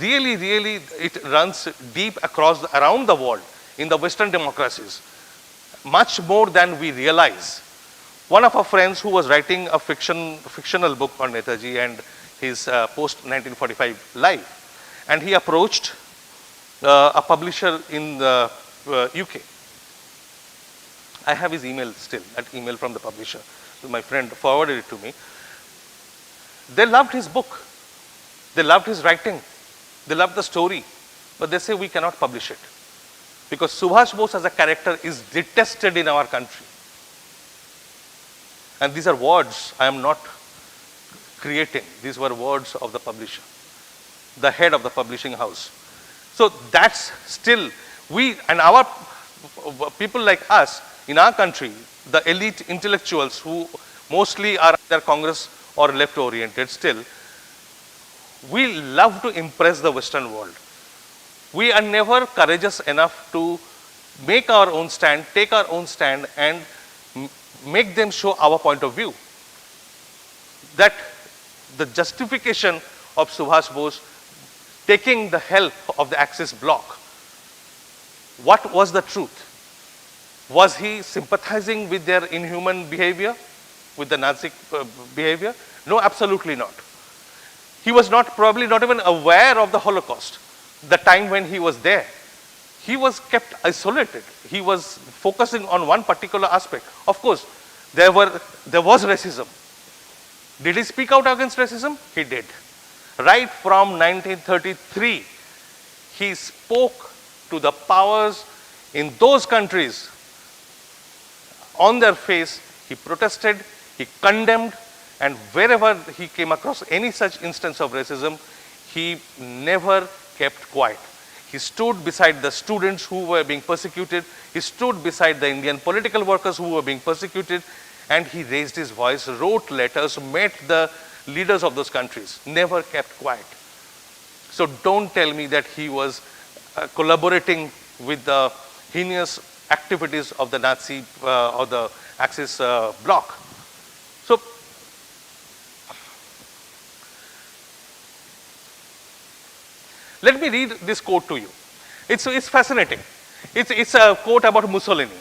really, it runs deep around the world in the Western democracies, much more than we realize. One of our friends who was writing a fictional book on Netaji and his post-1945 life, and he approached a publisher in the UK. I have his email still, that email from the publisher. So my friend forwarded it to me. They loved his book. They loved his writing. They loved the story. But they say we cannot publish it. Because Subhas Bose as a character is detested in our country. And these are words I am not creating. These were words of the publisher, the head of the publishing house. So that's still, we and our people like us in our country, the elite intellectuals who mostly are either Congress or left oriented still, we love to impress the Western world. We are never courageous enough to make our own stand, take our own stand and make them show our point of view. That the justification of Subhas Bose taking the help of the Axis bloc, what was the truth? Was he sympathizing with their inhuman behavior, with the Nazi behavior? No, absolutely not. He was probably not even aware of the Holocaust, the time when he was there. He was kept isolated. He was focusing on one particular aspect. Of course, there was racism. Did he speak out against racism? He did. Right from 1933, he spoke to the powers in those countries. On their face, he protested, he condemned, and wherever he came across any such instance of racism, he never kept quiet. He stood beside the students who were being persecuted. He stood beside the Indian political workers who were being persecuted, and he raised his voice, wrote letters, met the leaders of those countries, never kept quiet. So don't tell me that he was collaborating with the heinous activities of the Nazi or the Axis bloc. So let me read this quote to you. It's fascinating. It's a quote about Mussolini.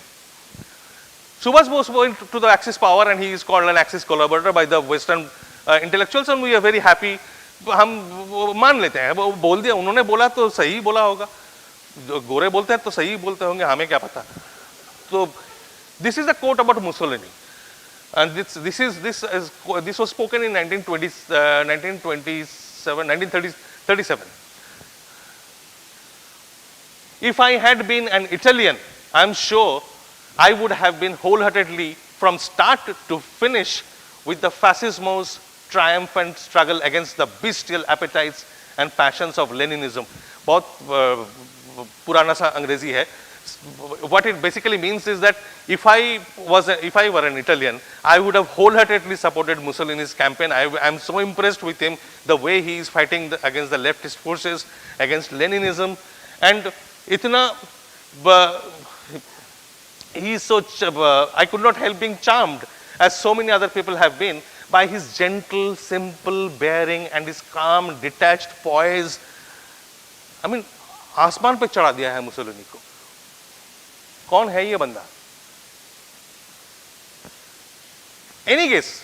Subhas Bose went to the Axis power and he is called an Axis collaborator by the Western intellectuals, and we are very happy. हम मान लेते हैं, वो बोल दिया, उन्होंने बोला तो सही बोला होगा. जो गोरे बोलते हैं तो सही बोलते होंगे, हमें क्या पता. So this is a quote about Mussolini, and this was spoken in 1937. If I had been an Italian, I am sure I would have been wholeheartedly from start to finish with the fascismo's triumphant struggle against the bestial appetites and passions of Leninism. बहुत पुराना सा अंग्रेजी है. What it basically means is that if I were an Italian, I would have wholeheartedly supported Mussolini's campaign. I am so impressed with him, the way he is fighting against the leftist forces, against Leninism, and itna he is so I could not help being charmed, as so many other people have been, by his gentle, simple bearing and his calm, detached poise. I mean, आसमान पे चढ़ा दिया है Mussolini को. कौन है ये बंदा? Any guess?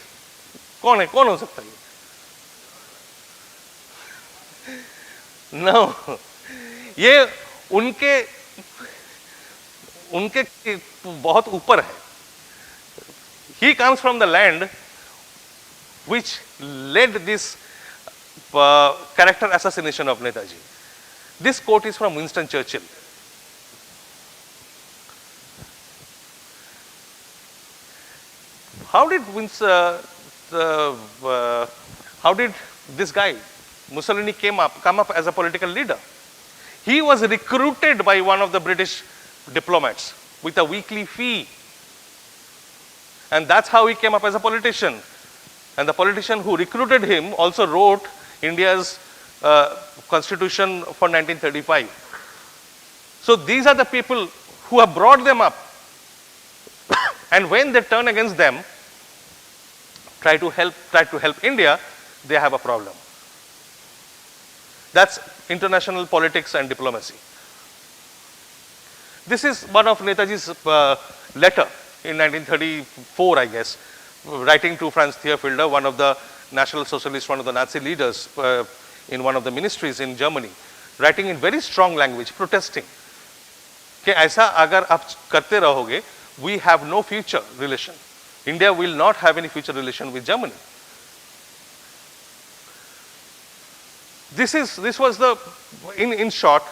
कौन है? कौन हो सकता है? No. ये उनके बहुत ऊपर है. He comes from the land which led this character assassination of Netaji. This quote is from Winston Churchill. How did this guy Mussolini come up as a political leader? He was recruited by one of the British diplomats with a weekly fee, and that's how he came up as a politician. And the politician who recruited him also wrote India's constitution for 1935. So these are the people who have brought them up, and when they turn against them, try to help India, they have a problem. That's international politics and diplomacy. This is one of Netaji's letter in 1934, I guess, writing to Franz Theophilder, one of the National Socialists, one of the Nazi leaders in one of the ministries in Germany, writing in very strong language, protesting कि ऐसा अगर आप करते रहोगे, we have no future relation. India will not have any future relation with Germany. This was the, in short,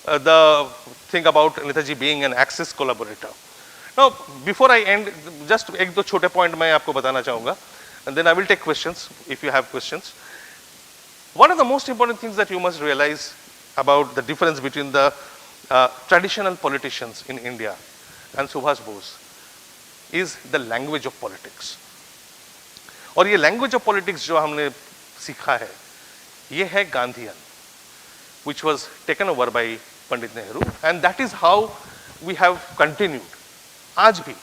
the thing about Netaji being an Axis collaborator. Now, before I end, just एक दो छोटे point मैं आपको बताना चाहूँगा, and then I will take questions if you have questions. One of the most important things that you must realize about the difference between the traditional politicians in India and Subhas Bose is the language of politics. और ये language of politics जो हमने सीखा है, ये है Gandhian, which was taken over by Pandit Nehru, and that is how we have continued. आज भी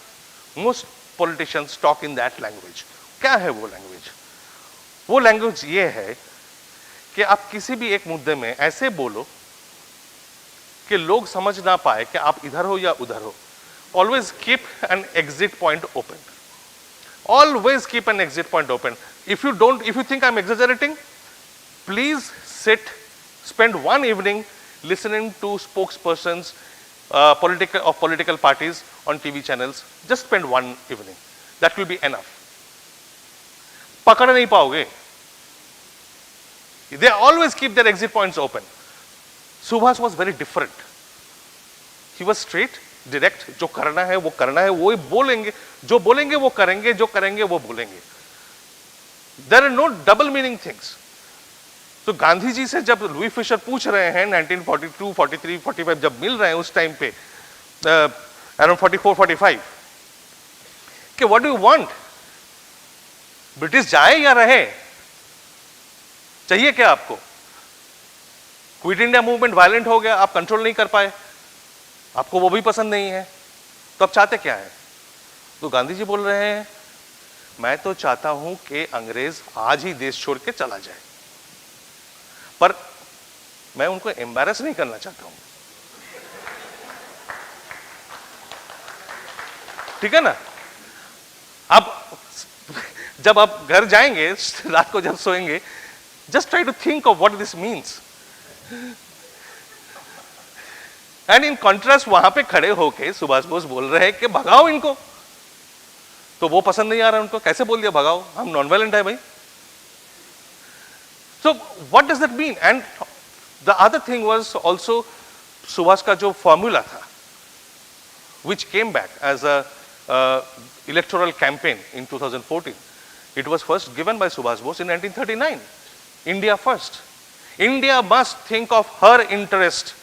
most politicians talk in that language. क्या है वो language? वो language ये है कि आप किसी भी एक मुद्दे में ऐसे बोलो कि लोग समझ ना पाए कि आप इधर हो या उधर हो. Always keep an exit point open. Always keep an exit point open. If you think I'm exaggerating, please spend one evening listening to spokespersons of political parties on TV channels. Just spend one evening. That will be enough. पकड़ नहीं पाओगे. They always keep their exit points open. Subhas was very different. He was straight, direct. जो करना है वो ही बोलेंगे. जो बोलेंगे वो करेंगे, जो करेंगे वो बोलेंगे. There are no double meaning things. तो गांधी जी से जब लुई फिशर पूछ रहे हैं 1942, 43, 45 जब मिल रहे हैं उस टाइम पे अराउंड 44, 45 कि what do you want, British जाए या रहे, चाहिए क्या आपको? क्विट इंडिया मूवमेंट वायलेंट हो गया, आप कंट्रोल नहीं कर पाए, आपको वो भी पसंद नहीं है, तो आप चाहते क्या है? तो गांधी जी बोल रहे हैं मैं तो चाहता हूं कि अंग्रेज आज ही देश छोड़ के चला जाए, पर मैं उनको एम्बैरस नहीं करना चाहता हूं. ठीक है ना? अब जब आप घर जाएंगे, रात को जब सोएंगे, just try to think of what this means. And in contrast वहां पे खड़े होके सुभाष बोस बोल रहे हैं कि भगाओ इनको, तो वो पसंद नहीं आ रहा उनको. कैसे बोल दिया भगाओ, हम नॉन वायलेंट है भाई. So what does that mean? And the other thing was also Subhas का जो formula था, which came back as a electoral campaign in 2014. It was first given by Subhas Bose in 1939. India first. India must think of her interest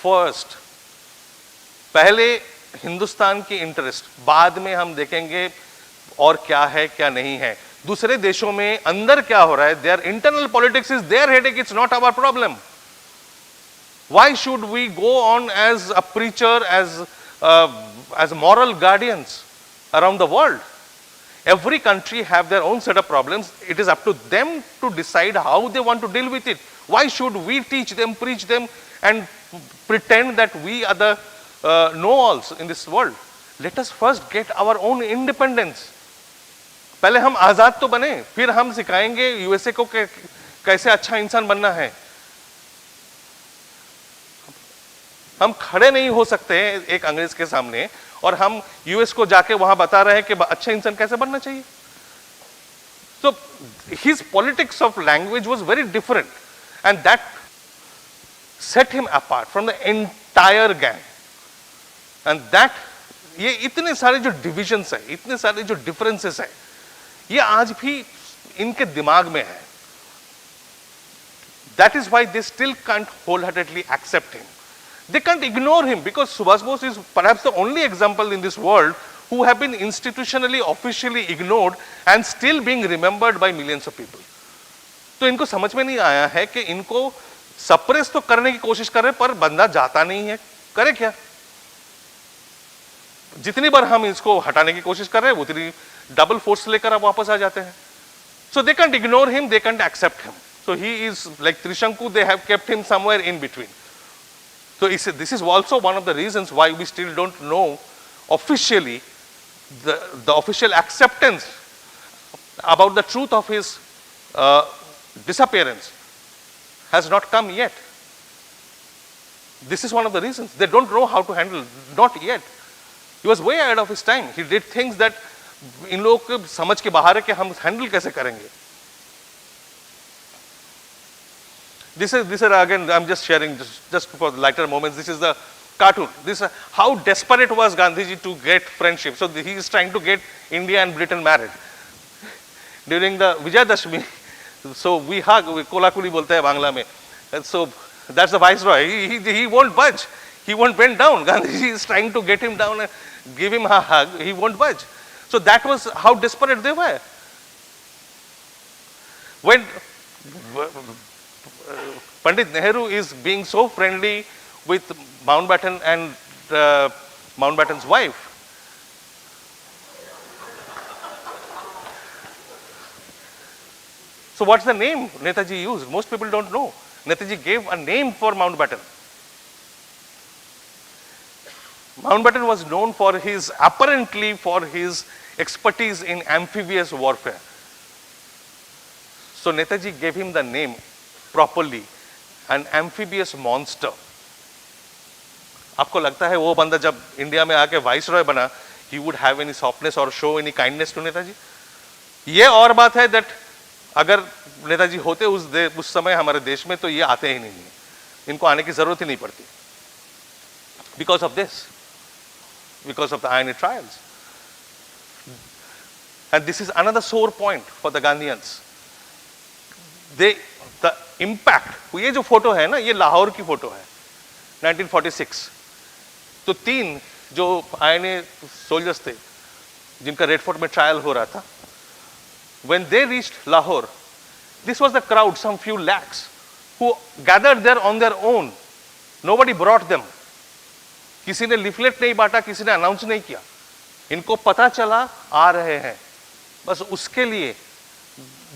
first. पहले हिंदुस्तान की interest, बाद में हम देखेंगे और क्या है क्या नहीं है. दूसरे देशों में अंदर क्या हो रहा है, their internal politics is their headache, it's not our problem. Why should we go on as a preacher, as moral guardians around the world? Every country have their own set of problems. It is up to them to decide how they want to deal with it. Why should we teach them, preach them, and pretend that we are the know-alls in this world? Let us first get our own independence. पहले हम आजाद तो बने, फिर हम सिखाएंगे USA को कैसे अच्छा इंसान बनना है. हम खड़े नहीं हो सकते एक अंग्रेज के सामने और हम यूएस को जाके वहां बता रहे हैं कि अच्छा इंसान कैसे बनना चाहिए. So his politics of language was very different, and that set him apart from the entire gang. And that ये इतने सारे जो divisions है, इतने सारे जो differences है, ये आज भी इनके दिमाग में है. That is why they still can't wholeheartedly accept him. They can't ignore him because Subhas Bose is perhaps the only example in this world who have been institutionally, officially ignored and still being remembered by millions of people. तो इनको समझ में नहीं आया है कि इनको suppress तो करने की कोशिश कर रहे पर बंदा जाता नहीं है, करे क्या? जितनी बार हम इसको हटाने की कोशिश कर रहे हैं उतनी डबल फोर्स लेकर आप वापस आ जाते हैं. So they can't ignore him, they can't accept him. So he is like Trishanku, they have kept him somewhere in between. So this is also one of the reasons why we still don't know officially the official acceptance about the truth of his disappearance has not come yet. This is one of the reasons. They don't know how to handle, not yet. He was way ahead of his time. He did things that इन लोगों को समझ के बाहर है कि हम handle कैसे करेंगे. This is again, I'm just sharing just for lighter moments. This is the cartoon. This how desperate was Gandhiji to get friendship. So he is trying to get India and Britain married. During the Vijayadashmi, so we hug, we kolakuli bolte hai Bangla mein. And so that's the viceroy. He won't budge. He won't bend down. Gandhiji is trying to get him down and give him a hug. He won't budge. So that was how desperate they were. When Pandit Nehru is being so friendly with Mountbatten and Mountbatten's wife, so what's the name Netaji used? Most people don't know. Netaji gave a name for Mountbatten. Mountbatten was known for his, apparently for his expertise in amphibious warfare. So Netaji gave him the name properly, an amphibious monster. आपको लगता है वो बंदा जब India में आके viceroy बना, he would have any softness or show any kindness to Netaji? ये और बात है that अगर नेताजी होते उस समय हमारे देश में तो ये आते ही नहीं है, इनको आने की जरूरत ही नहीं पड़ती. Because of this, because of the IIT trials. And this is another sore point for the Gandhians. The impact, ये जो फोटो है ना, ये लाहौर की फोटो है 1946. तो 3 जो IIT सोल्जर्स थे जिनका रेड फोर्ट में ट्रायल हो रहा था, when they reached Lahore, this was the crowd, some few lakhs, who gathered there on their own. Nobody brought them. किसी ने लिफलेट नहीं बांटा, किसी ने अनाउंस नहीं किया. इनको पता चला आ रहे हैं, बस उसके लिए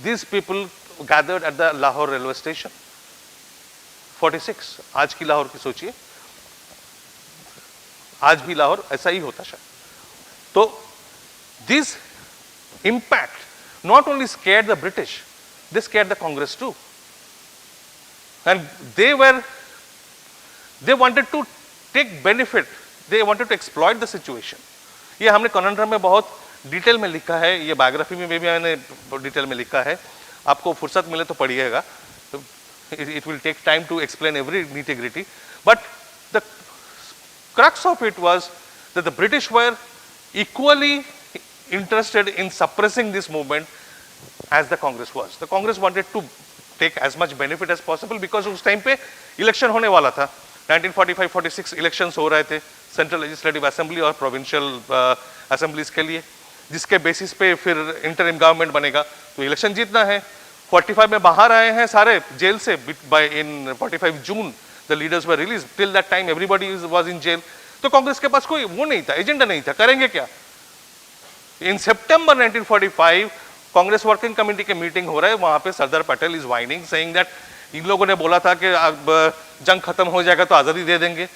these people gathered at the Lahore railway station. 46, आज की लाहौर की सोचिए, आज भी लाहौर ऐसा ही होता शायद. तो this impact not only scared the British, they scared the Congress too. And they wanted to take benefit, they wanted to exploit the situation. ये हमने conundrum में बहुत डिटेल में लिखा है, ये बायोग्राफी में भी मैंने डिटेल में लिखा है. आपको फुर्सत मिले तो पढ़िएगा. It will take time to explain every nitty-gritty, but the crux of it was that the British were equally interested in suppressing this movement as the Congress was. The Congress wanted to take as much benefit as possible because उस time पे election होने वाला था. 1945-46 elections हो रहे थे central legislative assembly और provincial assemblies के लिए, जिसके बेसिस पे फिर इंटरिम गवर्नमेंट बनेगा. तो इलेक्शन जीतना है. 45 में बाहर आए हैं सारे जेल से. By in 45 June the leaders were release. Till that time everybody was in jail. तो कांग्रेस के पास कोई वो नहीं था, एजेंडा नहीं था, करेंगे क्या. In September 1945 Congress working committee के मीटिंग हो रहा है. वहां पे Sardar Patel is whining saying that इन लोगों ने बोला था कि अब जंग खत्म हो जाएगा तो आजादी दे देंगे,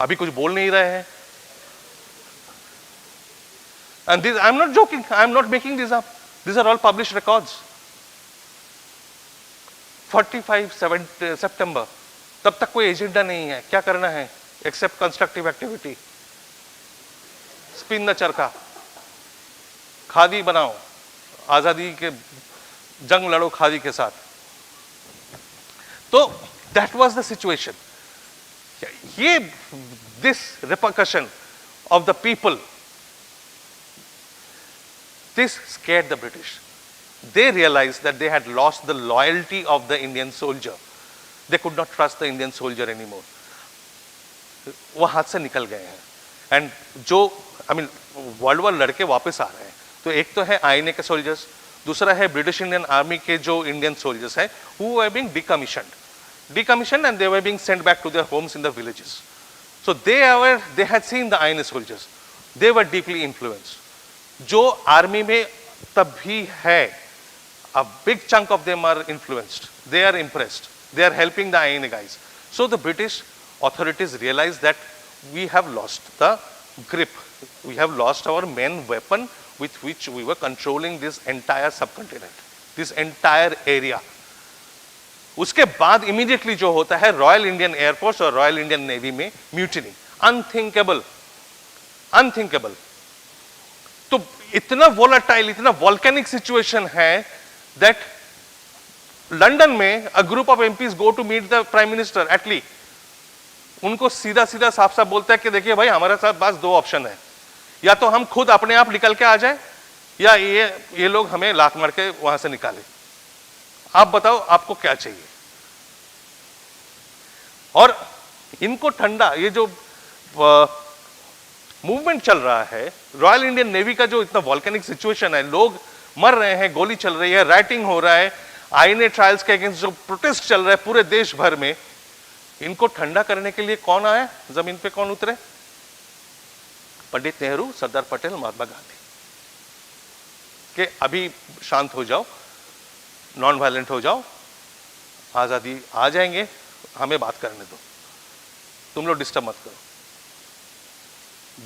अभी कुछ बोल नहीं रहे हैं. And this, I'm not joking, I'm not making this up. These are all published records. 45 September, तब तक कोई एजेंडा नहीं है. क्या करना है except constructive activity. Spin the charkha, khadi बनाओ, आजादी के जंग लड़ो खादी के साथ. तो that was the situation. ये this repercussion of the people, this scared the British. They realized that they had lost the loyalty of the Indian soldier. They could not trust the Indian soldier anymore. वो हाथ से निकल गए हैं. And जो world war लड़के वापस आ रहे हैं, तो एक तो है आईएनए के सोल्जर्स, दूसरा है ब्रिटिश इंडियन आर्मी के जो इंडियन सोल्जर्स हैं, who were being decommissioned and they were being sent back to their homes in the villages. So they had seen the INA soldiers. They were deeply influenced. जो army में तब भी है, a big chunk of them are influenced. They are impressed. They are helping the INA guys. So the British authorities realized that we have lost the grip. We have lost our main weapon with which we were controlling this entire subcontinent, this entire area. उसके बाद immediately जो होता है Royal Indian Air Force और Royal Indian Navy में mutiny. Unthinkable. तो इतना volatile, इतना वॉल्केनिक सिचुएशन है दैट लंदन में a group of MPs go to meet the prime minister Attlee, उनको सीधा सीधा साफ साफ बोलता है कि देखिए भाई हमारे साथ बस दो ऑप्शन है, या तो हम खुद अपने आप निकल के आ जाए या ये लोग हमें लात मार के वहां से निकाले, आप बताओ आपको क्या चाहिए। और इनको ठंडा, ये जो मूवमेंट चल रहा है, रॉयल इंडियन नेवी का जो इतना वॉल्केनिक सिचुएशन है, लोग मर रहे हैं, गोली चल रही है, राइटिंग हो रहा है, आईएनए ट्रायल्स के अगेंस्ट जो प्रोटेस्ट चल रहा है पूरे देश भर में, इनको ठंडा करने के लिए कौन आया जमीन पे, कौन उतरे? पंडित नेहरू, सरदार पटेल, महात्मा गांधी के अभी शांत हो जाओ, नॉन वायलेंट हो जाओ, आजादी आ जाएंगे, हमें बात करने दो, तुम लोग डिस्टर्ब मत करो।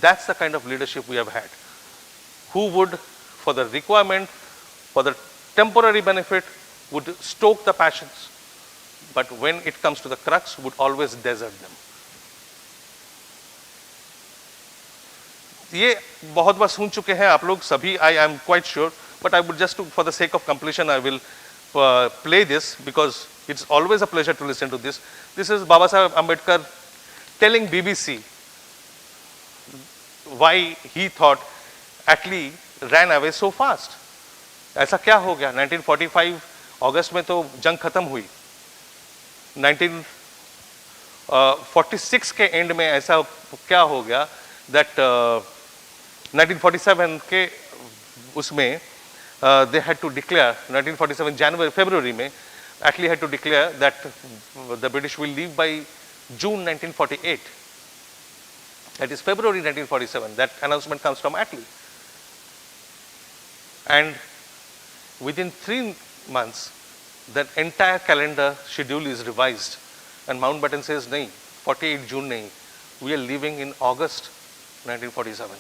That's the kind of leadership we have had, who would, for the requirement, for the temporary benefit, would stoke the passions, but when it comes to the crux, would always desert them. ये बहुत बार सुन चुके हैं आप लोग सभी, I am quite sure, but I would just, for the sake of completion, I will play this because it's always a pleasure to listen to this. This is Baba Saheb Ambedkar telling BBC why he thought Attlee ran away so fast. ऐसा क्या हो गया? 1945 अगस्त में तो जंग खत्म हुई, 1946 के एंड में ऐसा क्या हो गया that 1947 के उसमें they had to declare, 1947 January, February में Attlee had to declare that the British will leave by June 1948. That is February 1947. That announcement comes from Attlee. And within 3 months, that entire calendar schedule is revised. And Mountbatten says, nahi, 48 June nahi, we are leaving in August 1947.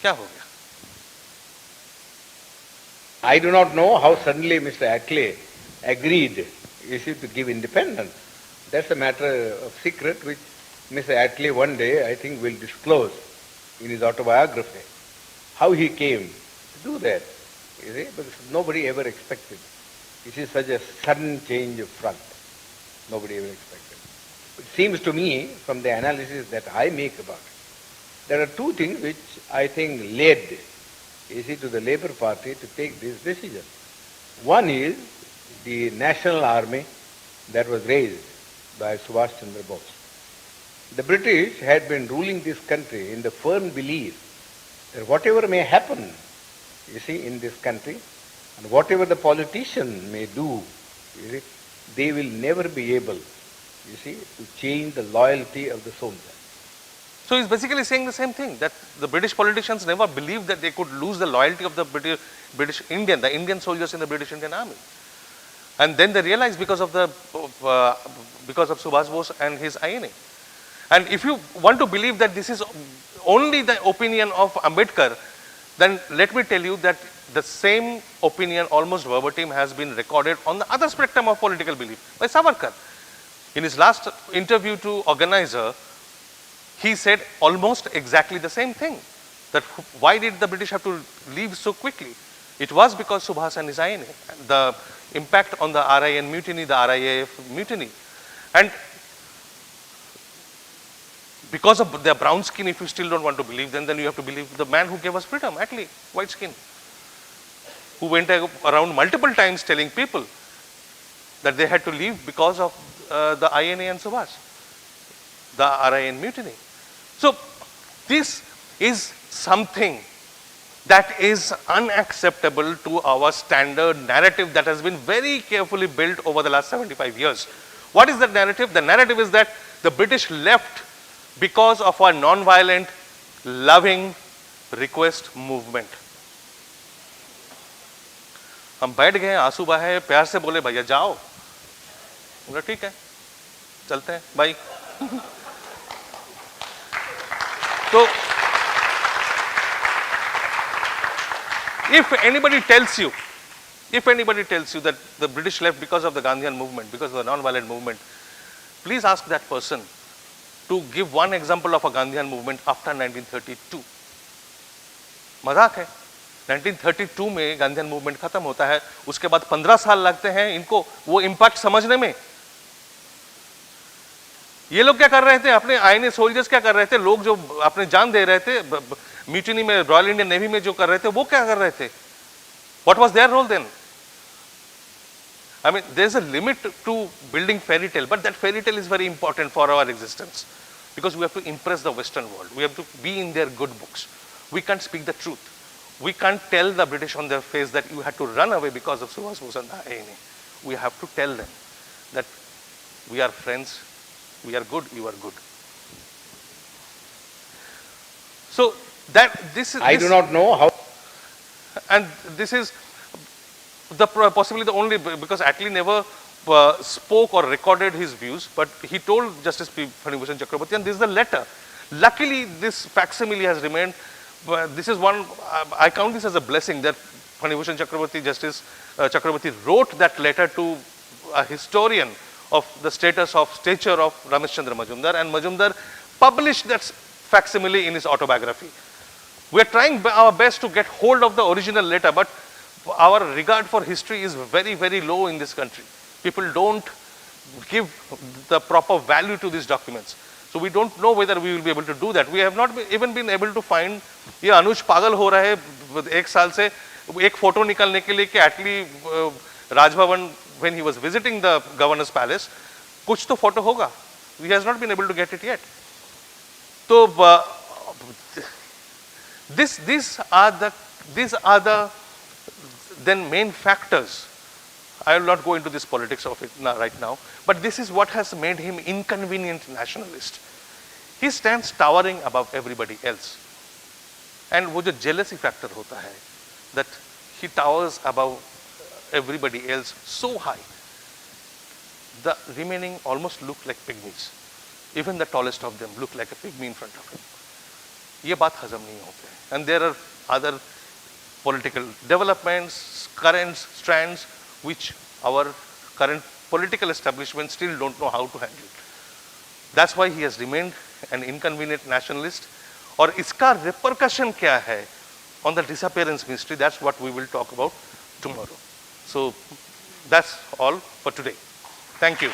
Kya ho gaya? I do not know how suddenly Mr. Attlee agreed, to give independence. That's a matter of secret which Mr. Attlee one day, I think, will disclose in his autobiography, how he came to do that, because nobody ever expected. It is such a sudden change of front. Nobody ever expected. It seems to me, from the analysis that I make about it, there are two things which I think led, to the Labour Party to take this decision. One is the national army that was raised by Subhas Chandra Bose. The British had been ruling this country in the firm belief that whatever may happen, in this country, and whatever the politician may do, they will never be able, to change the loyalty of the soldier. So he's basically saying the same thing, that the British politicians never believed that they could lose the loyalty of the the Indian soldiers in the British Indian Army. And then they realized because of Subhas Bose and his INA. And if you want to believe that this is only the opinion of Ambedkar, then let me tell you that the same opinion, almost verbatim, has been recorded on the other spectrum of political belief by Savarkar. In his last interview to Organizer, he said almost exactly the same thing, that why did the British have to leave so quickly? It was because Subhas and his INA, the impact on the RIN mutiny, the RIAF mutiny. And because of their brown skin, if you still don't want to believe them, then you have to believe the man who gave us freedom, Attlee, white skin, who went around multiple times telling people that they had to leave because of the INA and Subhas, the RIN mutiny. So this is something that is unacceptable to our standard narrative that has been very carefully built over the last 75 years. What is that narrative? The narrative is that the British left because of our non-violent, loving request movement. हम बैठ गए, आंसू बहाए, प्यार से बोले भैया जाओ, बोला ठीक है, चलते हैं, bye. So, if anybody tells you that the British left because of the Gandhian movement, because of the non-violent movement, please ask that person to give one example of a Gandhian movement after 1932. मजाक है. 1932 में Gandhian movement खत्म होता है, उसके बाद 15 साल लगते हैं इनको वो इम्पैक्ट समझने में। ये लोग क्या कर रहे थे, अपने आईएनए सोल्जर्स क्या कर रहे थे, लोग जो अपने जान दे रहे थे म्यूटिनी में, रॉयल इंडियन नेवी में जो कर रहे थे, वो क्या कर रहे थे? What was their role then? I mean, there's a limit to building fairy tale, but that fairy tale is very important for our existence because we have to impress the Western world. We have to be in their good books. We can't speak the truth. We can't tell the British on their face that you had to run away because of Subhas Bose and the IIT. We have to tell them that we are friends, we are good, you are good. So that this is. I do not know how. And this is possibly the only, because Attlee never spoke or recorded his views, but he told Justice P. Phanibhushan Chakraborty, and this is the letter. Luckily, this facsimile has remained. This is one, I count this as a blessing that Phanibhushan Chakraborty, Justice Chakraborty wrote that letter to a historian of the stature of Ramesh Chandra Majumdar, and Majumdar published that facsimile in his autobiography. We are trying our best to get hold of the original letter, but our regard for history is very, very low in this country. People don't give the proper value to these documents. So we don't know whether we will be able to do that. We have not even been able to find, ये अनुज पागल हो रहा है एक साल से, एक photo निकालने के लिए कि Attlee Raj Bhavan when he was visiting the governor's palace, कुछ तो फोटो होगा. He has not been able to get it yet. So these are the then main factors. I will not go into this politics of it right now, but this is what has made him inconvenient nationalist. He stands towering above everybody else, and वो जो jealousy factor होता है, that he towers above everybody else so high, the remaining almost look like pygmies. Even the tallest of them look like a pygmy in front of him. ये बात हजम नहीं होते हैं. And there are other political developments, currents, strands, which our current political establishment still don't know how to handle. That's why he has remained an inconvenient nationalist. और इसका repercussion क्या है on the disappearance mystery, that's what we will talk about tomorrow. So that's all for today. Thank you.